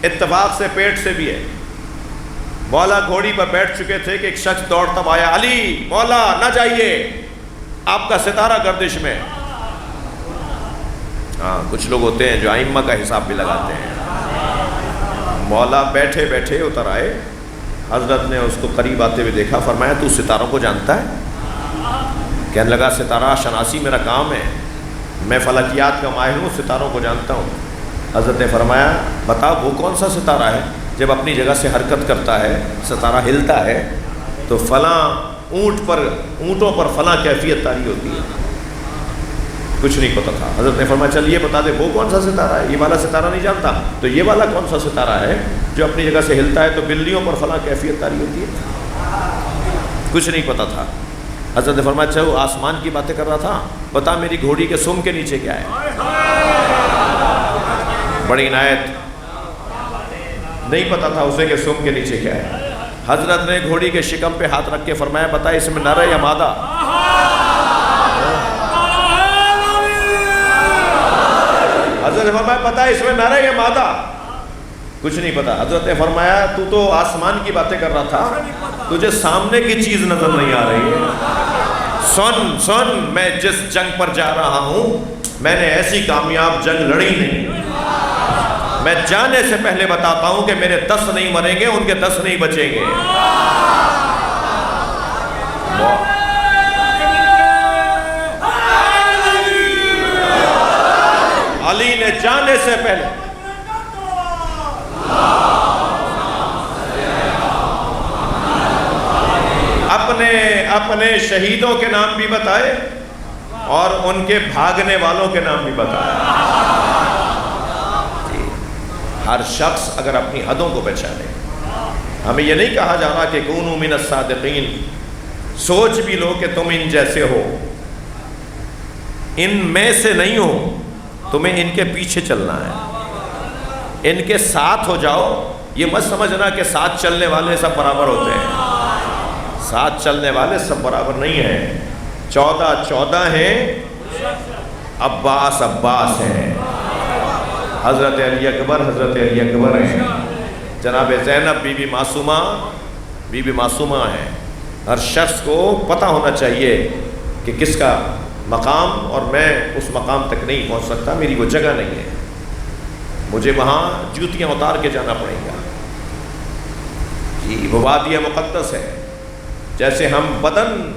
اتفاق سے پیٹ سے بھی ہے. مولا گھوڑی پر بیٹھ چکے تھے کہ ایک شخص دوڑتا آیا، علی مولا نہ جائیے، آپ کا ستارہ گردش میں. ہاں کچھ لوگ ہوتے ہیں جو ائمہ کا حساب بھی لگاتے ہیں. مولا بیٹھے بیٹھے اتر آئے، حضرت نے اس کو قریب آتے ہوئے دیکھا، فرمایا تو ستاروں کو جانتا ہے؟ کہنے لگا ستارہ شناسی میرا کام ہے، میں فلکیات کا ماہر ہوں، ستاروں کو جانتا ہوں. حضرت نے فرمایا بتا وہ کون سا ستارہ ہے جب اپنی جگہ سے حرکت کرتا ہے ستارہ ہلتا ہے تو فلاں اونٹوں پر فلاں کیفیت طاری ہوتی ہے. کچھ نہیں پتا تھا. حضرت نے فرمایا چل یہ بتا دے وہ کون سا ستارہ ہے. یہ والا ستارہ نہیں جانتا تو یہ والا کون سا ستارہ ہے جو اپنی جگہ سے ہلتا ہے تو بلیوں پر فلاں کیفیت طاری ہوتی ہے. کچھ نہیں پتا تھا. حضرت نے فرمایا اچھا وہ آسمان کی باتیں کر رہا تھا، بتا میری گھوڑی کے سم کے نیچے کیا ہے. بڑی عنایت، نہیں پتا تھا اسے کہ سم کے نیچے کیا ہے. حضرت نے گھوڑی کے شکم پہ ہاتھ رکھ کے فرمایا بتا اس میں نر ہے یا مادہ. حضرت نے فرمایا پتا اس میں نر ہے یا مادہ. کچھ نہیں پتا. حضرت نے فرمایا تو آسمان کی باتیں کر رہا تھا، تجھے سامنے کی چیز نظر نہیں آ رہی ہے. سن میں جس جنگ پر جا رہا ہوں میں نے ایسی کامیاب جنگ لڑی نہیں. میں جانے سے پہلے بتاتا ہوں کہ میرے 10 نہیں مریں گے، ان کے 10 نہیں بچیں گے. علی نے جانے سے پہلے اپنے شہیدوں کے نام بھی بتائے اور ان کے بھاگنے والوں کے نام بھی بتائے. ہر شخص اگر اپنی حدوں کو پہچانے. ہمیں یہ نہیں کہا جا رہا کہ کونوا من الصادقین، سوچ بھی لو کہ تم ان جیسے ہو، ان میں سے نہیں ہو، تمہیں ان کے پیچھے چلنا ہے، ان کے ساتھ ہو جاؤ. یہ مت سمجھنا کہ ساتھ چلنے والے سب برابر ہوتے ہیں. ساتھ چلنے والے سب برابر نہیں ہیں. 14 ہیں، عباس ہیں، حضرت علی اکبر ہیں، جناب زینب بی بی معصومہ ہیں. ہر شخص کو پتہ ہونا چاہیے کہ کس کا مقام، اور میں اس مقام تک نہیں پہنچ سکتا، میری وہ جگہ نہیں ہے، مجھے وہاں جوتیاں اتار کے جانا پڑے گا. وہ وادی مقدس ہے. جیسے ہم بدن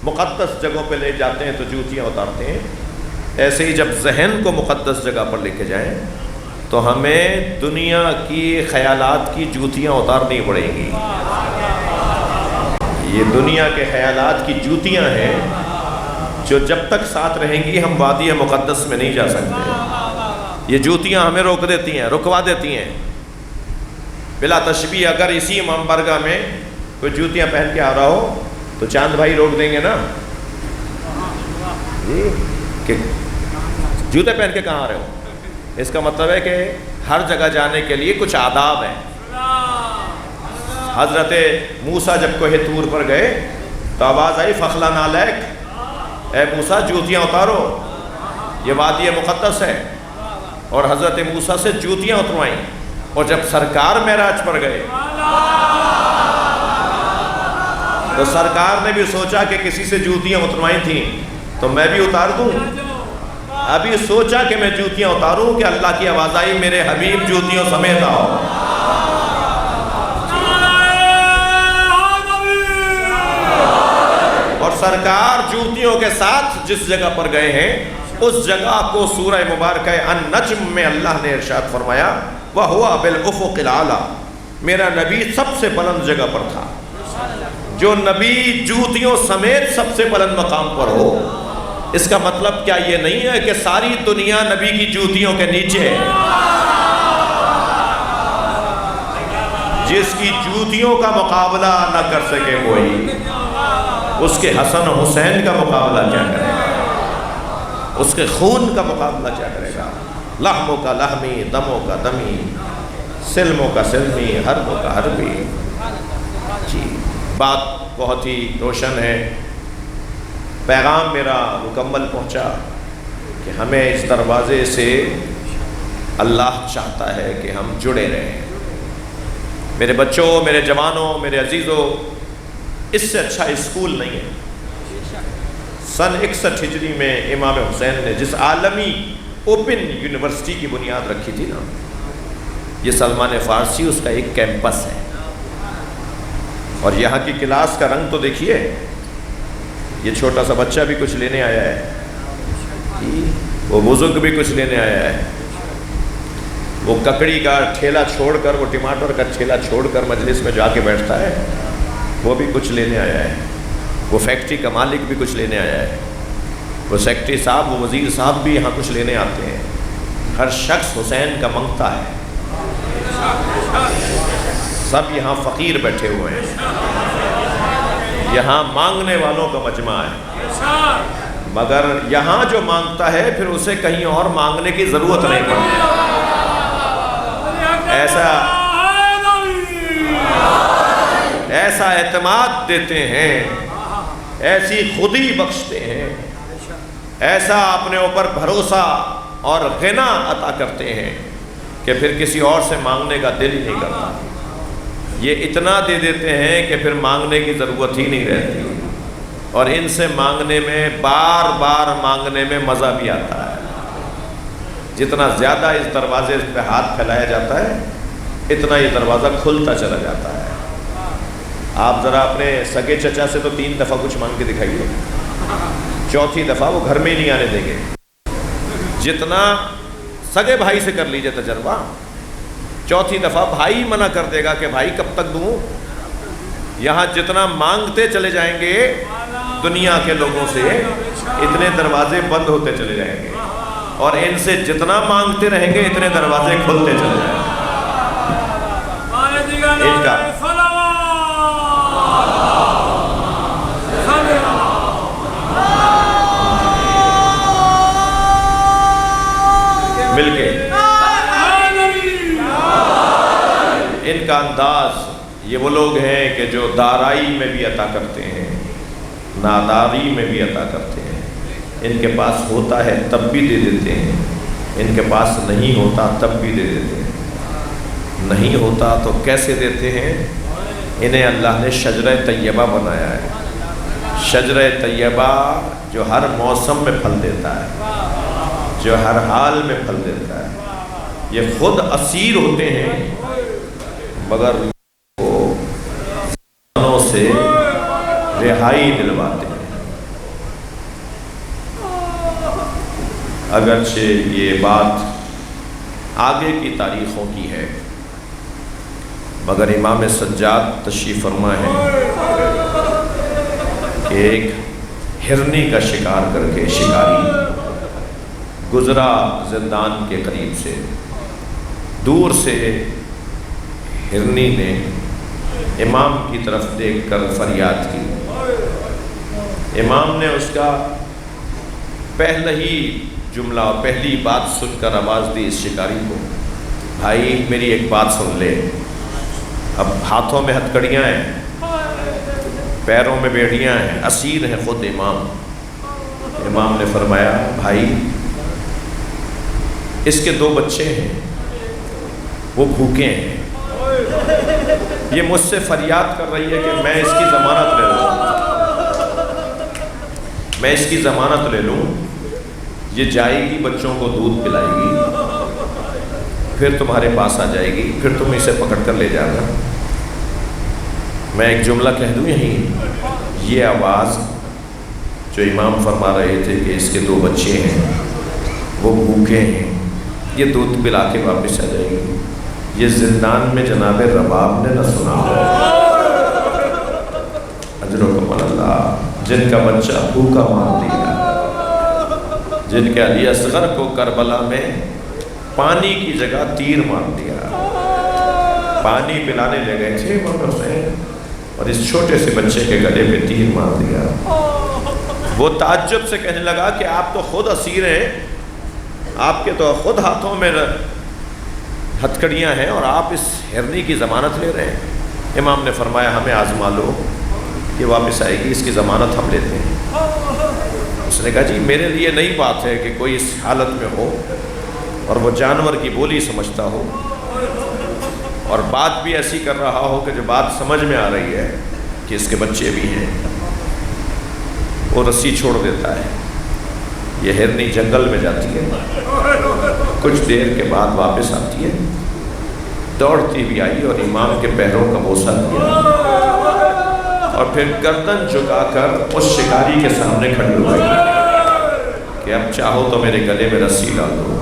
مقدس جگہوں پہ لے جاتے ہیں تو جوتیاں اتارتے ہیں، ایسے ہی جب ذہن کو مقدس جگہ پر لے کے جائیں تو ہمیں دنیا کی خیالات کی جوتیاں اتارنی پڑیں گی. یہ دنیا کے خیالات کی جوتیاں ہیں جو جب تک ساتھ رہیں گی ہم وادی مقدس میں نہیں جا سکتے. یہ جوتیاں ہمیں روک دیتی ہیں، رکوا دیتی ہیں. بلا تشبیہ اگر اسی امام بارگاہ میں کوئی جوتیاں پہن کے آ رہا ہو تو چاند بھائی روک دیں گے نا کہ جوتے پہن کے کہاں آ رہے ہو. اس کا مطلب ہے کہ ہر جگہ جانے کے لیے کچھ آداب ہیں. حضرت موسیٰ جب کوہ طور پر گئے تو آواز آئی فخلا نالیک، اے موسیٰ جوتیاں اتارو، یہ وادی مقدس ہے. اور حضرت موسیٰ سے جوتیاں اتروائیں. اور جب سرکار معراج پر گئے تو سرکار نے بھی سوچا کہ کسی سے جوتیاں اتروائی تھیں تو میں بھی اتار دوں. ابھی سوچا کہ میں جوتیاں اتاروں کہ اللہ کی آواز آئی میرے حبیب جوتیوں سمیت آؤ. اور سرکار جوتیوں کے ساتھ جس جگہ پر گئے ہیں اس جگہ کو سورہ مبارکہ النجم میں اللہ نے ارشاد فرمایا وَهُوَ بِالْأُفُقِ الْأَعْلَىٰ. میرا نبی سب سے بلند جگہ پر تھا. جو نبی جوتیوں سمیت سب سے بلند مقام پر ہو، اس کا مطلب کیا یہ نہیں ہے کہ ساری دنیا نبی کی جوتیوں کے نیچے ہے. جس کی جوتیوں کا مقابلہ نہ کر سکے کوئی، اس کے حسن و حسین کا مقابلہ کیا کرے گا، اس کے خون کا مقابلہ کیا کرے گا. لحموں کا لحمی، دموں کا دمی، سلموں کا سلمی، حربوں کا حربی. جی بات بہت ہی روشن ہے. پیغام میرا مکمل پہنچا کہ ہمیں اس دروازے سے اللہ چاہتا ہے کہ ہم جڑے رہیں۔ میرے بچوں، میرے جوانوں، میرے عزیزوں، اس سے اچھا اسکول نہیں ہے۔ سن 61 ہجری میں امام حسین نے جس عالمی اوپن یونیورسٹی کی بنیاد رکھی تھی نا، یہ سلمان فارسی اس کا ایک کیمپس ہے۔ اور یہاں کی کلاس کا رنگ تو دیکھیے، یہ چھوٹا سا بچہ بھی کچھ لینے آیا ہے، وہ بزرگ بھی کچھ لینے آیا ہے، وہ ککڑی کا ٹھیلا چھوڑ کر، وہ ٹماٹر کا ٹھیلا چھوڑ کر مجلس میں جا کے بیٹھتا ہے، وہ بھی کچھ لینے آیا ہے، وہ فیکٹری کا مالک بھی کچھ لینے آیا ہے، وہ سیکٹری صاحب، وہ وزیر صاحب بھی یہاں کچھ لینے آتے ہیں۔ ہر شخص حسین کا منگتا ہے، سب یہاں فقیر بیٹھے ہوئے ہیں، یہاں مانگنے والوں کا مجمع ہے، مگر یہاں جو مانگتا ہے پھر اسے کہیں اور مانگنے کی ضرورت نہیں پڑتی۔ ایسا اعتماد دیتے ہیں، ایسی خودی بخشتے ہیں، ایسا اپنے اوپر بھروسہ اور غنا عطا کرتے ہیں کہ پھر کسی اور سے مانگنے کا دل ہی نہیں کرتا۔ یہ اتنا دے دیتے ہیں کہ پھر مانگنے کی ضرورت ہی نہیں رہتی، اور ان سے مانگنے میں، بار بار مانگنے میں مزہ بھی آتا ہے۔ جتنا زیادہ اس دروازے پہ ہاتھ پھیلایا جاتا ہے، اتنا یہ دروازہ کھلتا چلا جاتا ہے۔ آپ ذرا اپنے سگے چچا سے تو 3 دفعہ کچھ مانگ کے دکھائیے، 4تھی دفعہ وہ گھر میں ہی نہیں آنے دیں گے۔ جتنا سگے بھائی سے کر لیجئے تجربہ، 4تھی دفعہ بھائی منع کر دے گا کہ بھائی کب تک دوں۔ یہاں جتنا مانگتے چلے جائیں گے دنیا کے لوگوں سے، اتنے دروازے بند ہوتے چلے جائیں گے، اور ان سے جتنا مانگتے رہیں گے اتنے دروازے کھلتے چلے جائیں گے۔ ان کا مل کے ان کا انداز، یہ وہ لوگ ہیں کہ جو دارائی میں بھی عطا کرتے ہیں، ناداری میں بھی عطا کرتے ہیں۔ ان کے پاس ہوتا ہے تب بھی دے دیتے ہیں، ان کے پاس نہیں ہوتا تب بھی دے دیتے ہیں۔ نہیں ہوتا تو کیسے دیتے ہیں؟ انہیں اللہ نے شجرہ طیبہ بنایا ہے، شجرہ طیبہ جو ہر موسم میں پھل دیتا ہے، جو ہر حال میں پھل دیتا ہے۔ یہ خود اسیر ہوتے ہیں مگر وہ زبانوں سے رہائی دلواتے ہیں۔ اگرچہ یہ بات آگے کی تاریخوں کی ہے، مگر امام سجاد تشریف فرما ہے کہ ایک ہرنی کا شکار کر کے شکاری گزرا زندان کے قریب سے، دور سے ہرنی نے امام کی طرف دیکھ کر فریاد کی۔ امام نے اس کا پہلا ہی جملہ، پہلی بات سن کر آواز دی اس شکاری کو، بھائی میری ایک بات سن لے۔ اب ہاتھوں میں ہتھکڑیاں ہیں، پیروں میں بیڑیاں ہیں، اسیر ہیں خود امام۔ امام نے فرمایا بھائی اس کے 2 بچے ہیں، وہ بھوکے ہیں، یہ مجھ سے فریاد کر رہی ہے کہ میں اس کی ضمانت لے لوں، میں اس کی ضمانت لے لوں، یہ جائے گی بچوں کو دودھ پلائے گی، پھر تمہارے پاس آ جائے گی، پھر تم اسے پکڑ کر لے جانا۔ میں ایک جملہ کہہ دوں یہیں، یہ آواز جو امام فرما رہے تھے کہ اس کے 2 بچے ہیں، وہ بھوکے ہیں، یہ دودھ پلا کے واپس آ جائے گی، یہ زندان میں جناب رباب نے نہ سنا ہو۔ اجرکم اللہ، جن کا بچہ بھوکا مار دیا، جن کے علی اصغر کو کربلا میں پانی کی جگہ تیر مار دیا، پانی پلانے لے گئے تھے امام حسین اور اس چھوٹے سے بچے کے گلے پہ تیر مار دیا۔ وہ تعجب سے کہنے لگا کہ آپ تو خود اسیر ہیں، آپ کے تو خود ہاتھوں میں ہتھکڑیاں ہیں اور آپ اس ہرنی کی ضمانت لے رہے ہیں۔ امام نے فرمایا ہمیں آزما لو، یہ واپس آئے گی، اس کی ضمانت ہم لیتے ہیں۔ اس نے کہا جی میرے لیے نئی بات ہے کہ کوئی اس حالت میں ہو اور وہ جانور کی بولی سمجھتا ہو اور بات بھی ایسی کر رہا ہو کہ جو بات سمجھ میں آ رہی ہے کہ اس کے بچے بھی ہیں. وہ رسی چھوڑ دیتا ہے. یہ ہرنی جنگل میں جاتی ہے, کچھ دیر کے بعد واپس آتی ہے, دوڑتی بھی آئی اور امام کے پیروں کا بوسہ دیا اور پھر گردن جھکا کر اس شکاری کے سامنے کھڑی ہو گئی کہ اب چاہو تو میرے گلے میں رسی ڈال دو.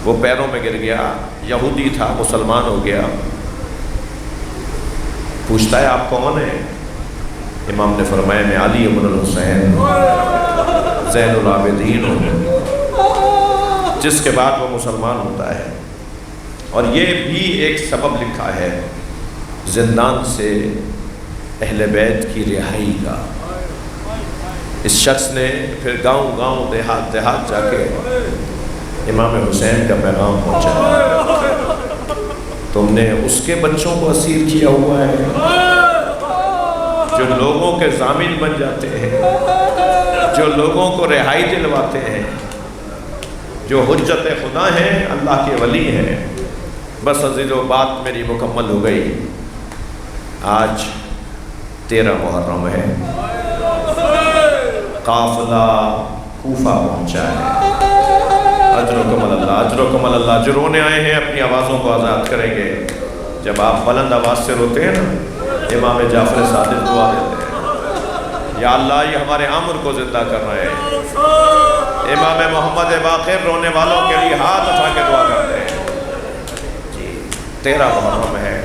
وہ پیروں میں گر گیا. یہودی تھا, مسلمان ہو گیا. پوچھتا ہے آپ کون ہیں؟ امام نے فرمایا میں علی ابن الحسین زین العابدین ہوں. جس کے بعد وہ مسلمان ہوتا ہے. اور یہ بھی ایک سبب لکھا ہے زندان سے اہل بیت کی رہائی کا. اس شخص نے پھر گاؤں گاؤں دیہات دیہات جا کے امام حسین کا پیغام پہنچایا. تم نے اس کے بچوں کو اسیر کیا ہوا ہے جو لوگوں کے ضامن بن جاتے ہیں, جو لوگوں کو رہائی دلواتے ہیں, جو حجت خدا ہیں, اللہ کے ولی ہیں. بس عزیزو بات میری مکمل ہو گئی. آج 13 محرم ہے. قافلہ کوفہ پہنچا ہے. اجرکم اللہ, اجرکم اللہ. جو رونے آئے ہیں اپنی آوازوں کو آزاد کریں گے. جب آپ بلند آواز سے روتے ہیں نا, امام جعفر صادق دعا دیتے ہیں یا اللہ یہ ہمارے عمر کو زندہ کر رہے ہیں. امام محمد باقر رونے والوں کے لیے ہاتھ اٹھا کے دعا کرتے ہیں. جی 13 محرم ہے.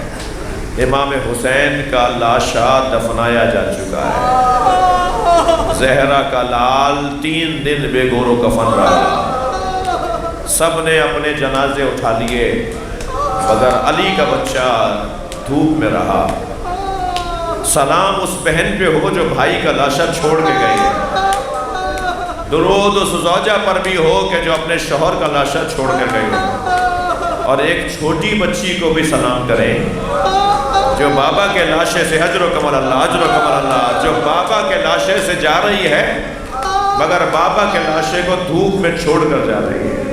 امام حسین کا لاشا دفنایا جا چکا ہے. زہرا کا لال 3 دن بے گور و کفن رہا. سب نے اپنے جنازے اٹھا لیے مگر علی کا بچہ دھوپ میں رہا. سلام اس بہن پہ ہو جو بھائی کا لاشا چھوڑ کے گئی ہے. درود اس زوجہ پر بھی ہو کہ جو اپنے شوہر کا لاشا چھوڑ کے گئی ہے. اور ایک چھوٹی بچی کو بھی سلام کریں جو بابا کے لاشے سے اجرکم اللہ, اجرکم اللہ, جو بابا کے لاشے سے جا رہی ہے مگر بابا کے لاشے کو دھوپ میں چھوڑ کر جا رہی ہے.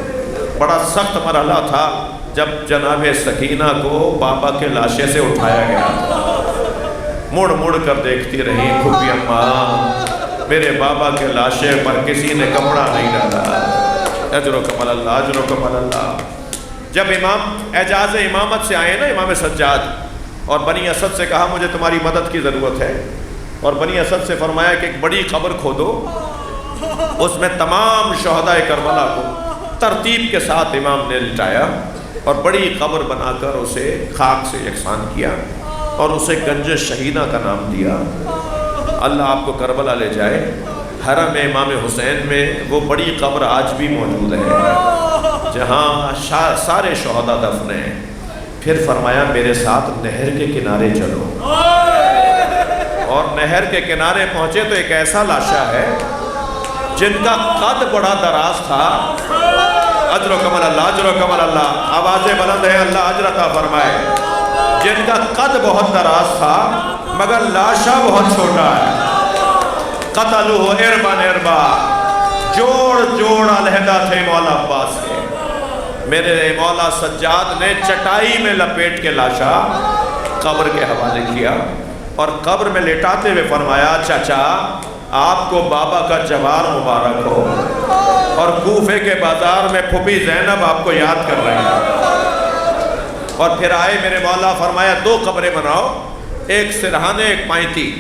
بڑا سخت مرحلہ تھا جب جناب سکینہ کو بابا کے لاشے سے اٹھایا گیا. مڑ مڑ کر دیکھتی رہی پھوپھی اماں, میرے بابا کے لاشے پر کسی نے کپڑا نہیں ڈالا. اجرکم اللہ, اجرکم اللہ. جب امام اعجاز امامت سے آئے نا امام سجاد, اور بنی اسد سے کہا مجھے تمہاری مدد کی ضرورت ہے, اور بنی اسد سے فرمایا کہ ایک بڑی قبر کھودو, اس میں تمام شہداء کربلا کو ترتیب کے ساتھ امام نے لٹایا اور بڑی قبر بنا کر اسے خاک سے یکساں کیا اور اسے گنج شہیدہ کا نام دیا. اللہ آپ کو کربلا لے جائے. حرم امام حسین میں وہ بڑی قبر آج بھی موجود ہے جہاں سارے شہداء دفن ہیں. پھر فرمایا میرے ساتھ نہر کے کنارے چلو, اور نہر کے کنارے پہنچے تو ایک ایسا لاشا ہے جن کا قد بڑا دراز تھا. اجرکم اللہ, اجرکم اللہ. آوازیں بلند ہیں, اللہ اجر عطا فرمائے. جن کا قد بہت دراز تھا مگر لاشا بہت چھوٹا ہے. قتلوہ اربا اربا, جوڑ جوڑ علیحدہ تھے مولا عباس کے. میرے مولا سجاد نے چٹائی میں لپیٹ کے لاشا قبر کے حوالے کیا اور قبر میں لٹاتے ہوئے فرمایا چچا آپ کو بابا کا جوار مبارک ہو. اور کوفے کے بازار میں پھوپھی زینب آپ کو یاد کر رہے ہیں. اور پھر آئے میرے مولا, فرمایا 2 قبریں بناؤ, ایک سرہانے ایک پائنتی,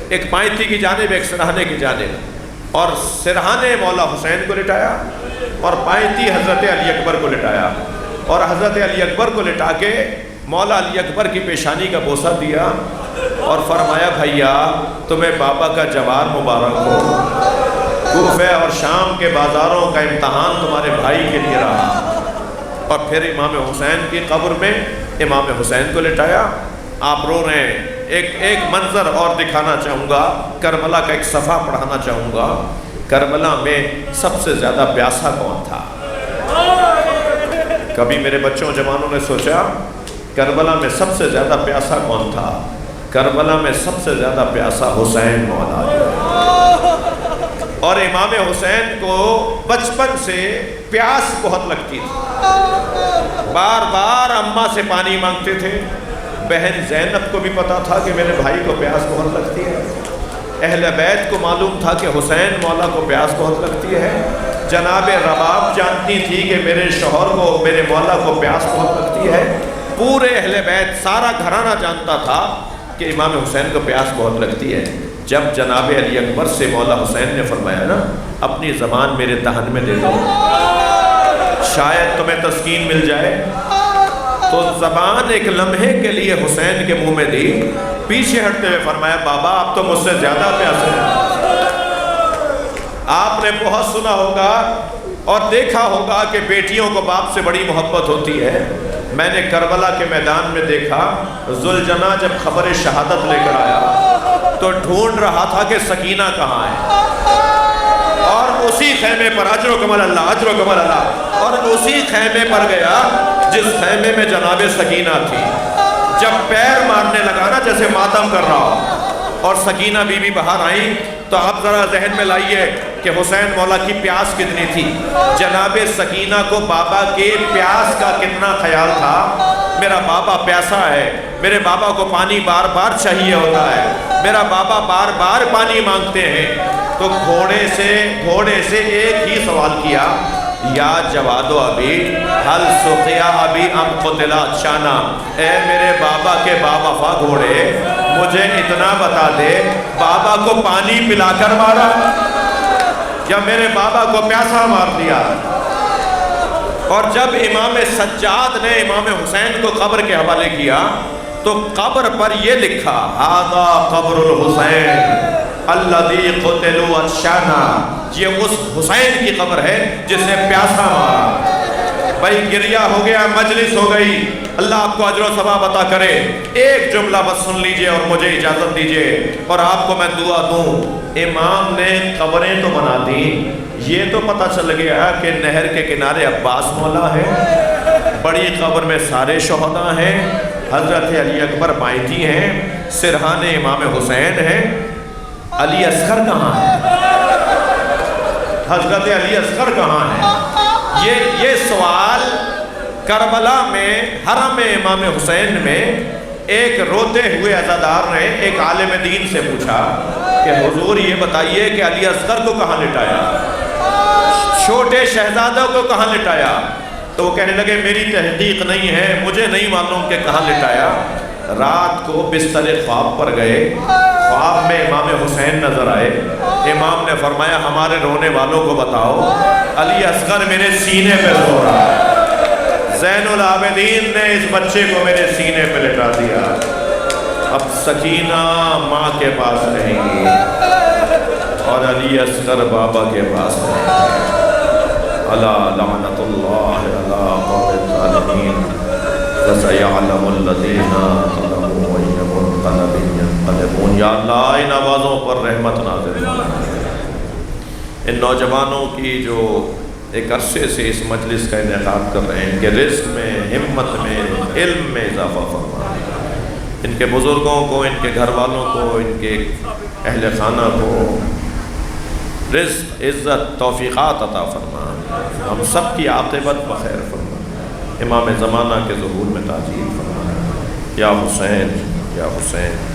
ایک پائنتی کی جانب ایک سرہانے کی جانب. اور سرہانے مولا حسین کو لٹایا اور پائنتی حضرت علی اکبر کو لٹایا, اور حضرت علی اکبر کو لٹا کے مولا علی اکبر کی پیشانی کا بوسہ دیا اور فرمایا بھیا تمہیں بابا کا جوار مبارک ہو. کوفہ اور شام کے بازاروں کا امتحان تمہارے بھائی کے لیے رہا. اور پھر امام حسین کی قبر میں امام حسین کو لٹایا. آپ رو رہے ہیں. ایک منظر اور دکھانا چاہوں گا, کربلا کا ایک صفحہ پڑھانا چاہوں گا. کربلا میں سب سے زیادہ پیاسا کون تھا؟ کبھی میرے بچوں جوانوں نے سوچا کربلا میں سب سے زیادہ پیاسا کون تھا؟ کربلا میں سب سے زیادہ پیاسا حسین مولا. اور امام حسین کو بچپن سے پیاس بہت لگتی تھی، بار بار اماں سے پانی مانگتے تھے۔ بہن زینب کو بھی پتا تھا کہ میرے بھائی کو پیاس بہت لگتی ہے، اہل بیت کو معلوم تھا کہ حسین مولا کو پیاس بہت لگتی ہے، جناب رباب جانتی تھی کہ میرے شوہر کو، میرے مولا کو پیاس بہت لگتی ہے، پورے اہل بیت سارا گھرانہ جانتا تھا کہ امام حسین کو پیاس بہت لگتی ہے۔ جب جناب علی اکبر سے مولا حسین نے فرمایا نا اپنی زبان میرے دہن میں دے دو شاید تمہیں تسکین مل جائے، تو زبان ایک لمحے کے لیے حسین کے منہ میں دی، پیچھے ہٹتے ہوئے فرمایا بابا آپ تو مجھ سے زیادہ پیاسے ہیں۔ آپ نے بہت سنا ہوگا اور دیکھا ہوگا کہ بیٹیوں کو باپ سے بڑی محبت ہوتی ہے۔ میں نے کربلا کے میدان میں دیکھا ذوالجناح جب خبر شہادت لے کر آیا تو ڈھونڈ رہا تھا کہ سکینہ کہاں ہے، اور اسی خیمے پر اجر و کمال اللہ، اجر و کمال اللہ، اور اسی خیمے پر گیا جس خیمے میں جناب سکینہ تھی۔ جب پیر مارنے لگا نا جیسے ماتم کر رہا ہو اور سکینہ بی بی باہر آئیں تو آپ ذرا ذہن میں لائیے کہ حسین مولا کی پیاس کتنی تھی، جناب سکینہ کو بابا کے پیاس کا کتنا خیال تھا۔ میرا بابا پیاسا ہے، میرے بابا کو پانی بار بار چاہیے ہوتا ہے، میرا بابا بار بار پانی مانگتے ہیں۔ تو گھوڑے سے ایک ہی سوال کیا، یا جواد و ابی حل سقیا ابی ام قتلا شانا، اے میرے بابا کے بابا گھوڑے مجھے اتنا بتا دے بابا کو پانی پلا کر مارا یا میرے بابا کو پیاسا مار دیا۔ اور جب امام سجاد نے امام حسین کو قبر کے حوالے کیا تو قبر پر یہ لکھا ھذا قبر الحسین الذی قتلوا عطشانا، یہ اس حسین کی قبر ہے جس نے پیاسا مارا۔ بھائی گریہ ہو گیا، مجلس ہو گئی، اللہ آپ کو اجر و ثواب عطا کرے۔ ایک جملہ بس سن لیجئے اور مجھے اجازت دیجئے اور آپ کو میں دعا دوں۔ امام نے قبریں تو بنا دی، یہ تو پتہ چل گیا کہ نہر کے کنارے عباس مولا ہے، بڑی قبر میں سارے شہداء ہیں، حضرت علی اکبر بائیتی ہیں، سرحان امام حسین ہیں، علی اصغر کہاں ہے، حضرت علی اصغر کہاں ہے؟ یہ سوال کربلا میں حرم امام حسین میں ایک روتے ہوئے عزادار نے ایک عالم دین سے پوچھا کہ حضور یہ بتائیے کہ علی اصغر کو کہاں لٹایا، چھوٹے شہزادوں کو کہاں لٹایا؟ تو وہ کہنے لگے میری تحقیق نہیں ہے، مجھے نہیں معلوم کہ کہاں لٹایا۔ رات کو بستر خواب پر گئے، خواب میں امام حسین نظر آئے، امام نے فرمایا ہمارے رونے والوں کو بتاؤ علی اصغر میرے سینے پہ سو رہا ہے۔ زین العابدین نے اس بچے کو میرے سینے پہ لٹا دیا، اب سکینہ ماں کے پاس رہیں گی اور علی اصغر بابا کے پاس رہیں گے۔ الا لعنت اللہ علی قوم الظالمین وسيعلم الذين ظلموا أي منقلب ينقلبون۔ یا اللہ ان آوازوں پر رحمت نازل ان نوجوانوں کی جو ایک عرصے سے اس مجلس کا انعقاد کر رہے ہیں، ان کے رزق میں، ہمت میں، علم میں اضافہ فرما، ان کے بزرگوں کو، ان کے گھر والوں کو، ان کے اہل خانہ کو رزق، عزت، توفیقات عطا فرما، ہم سب کی عاقبت بخیر فرما، امام زمانہ کے ظہور میں تاجیل فرما۔ یا حسین یا حسین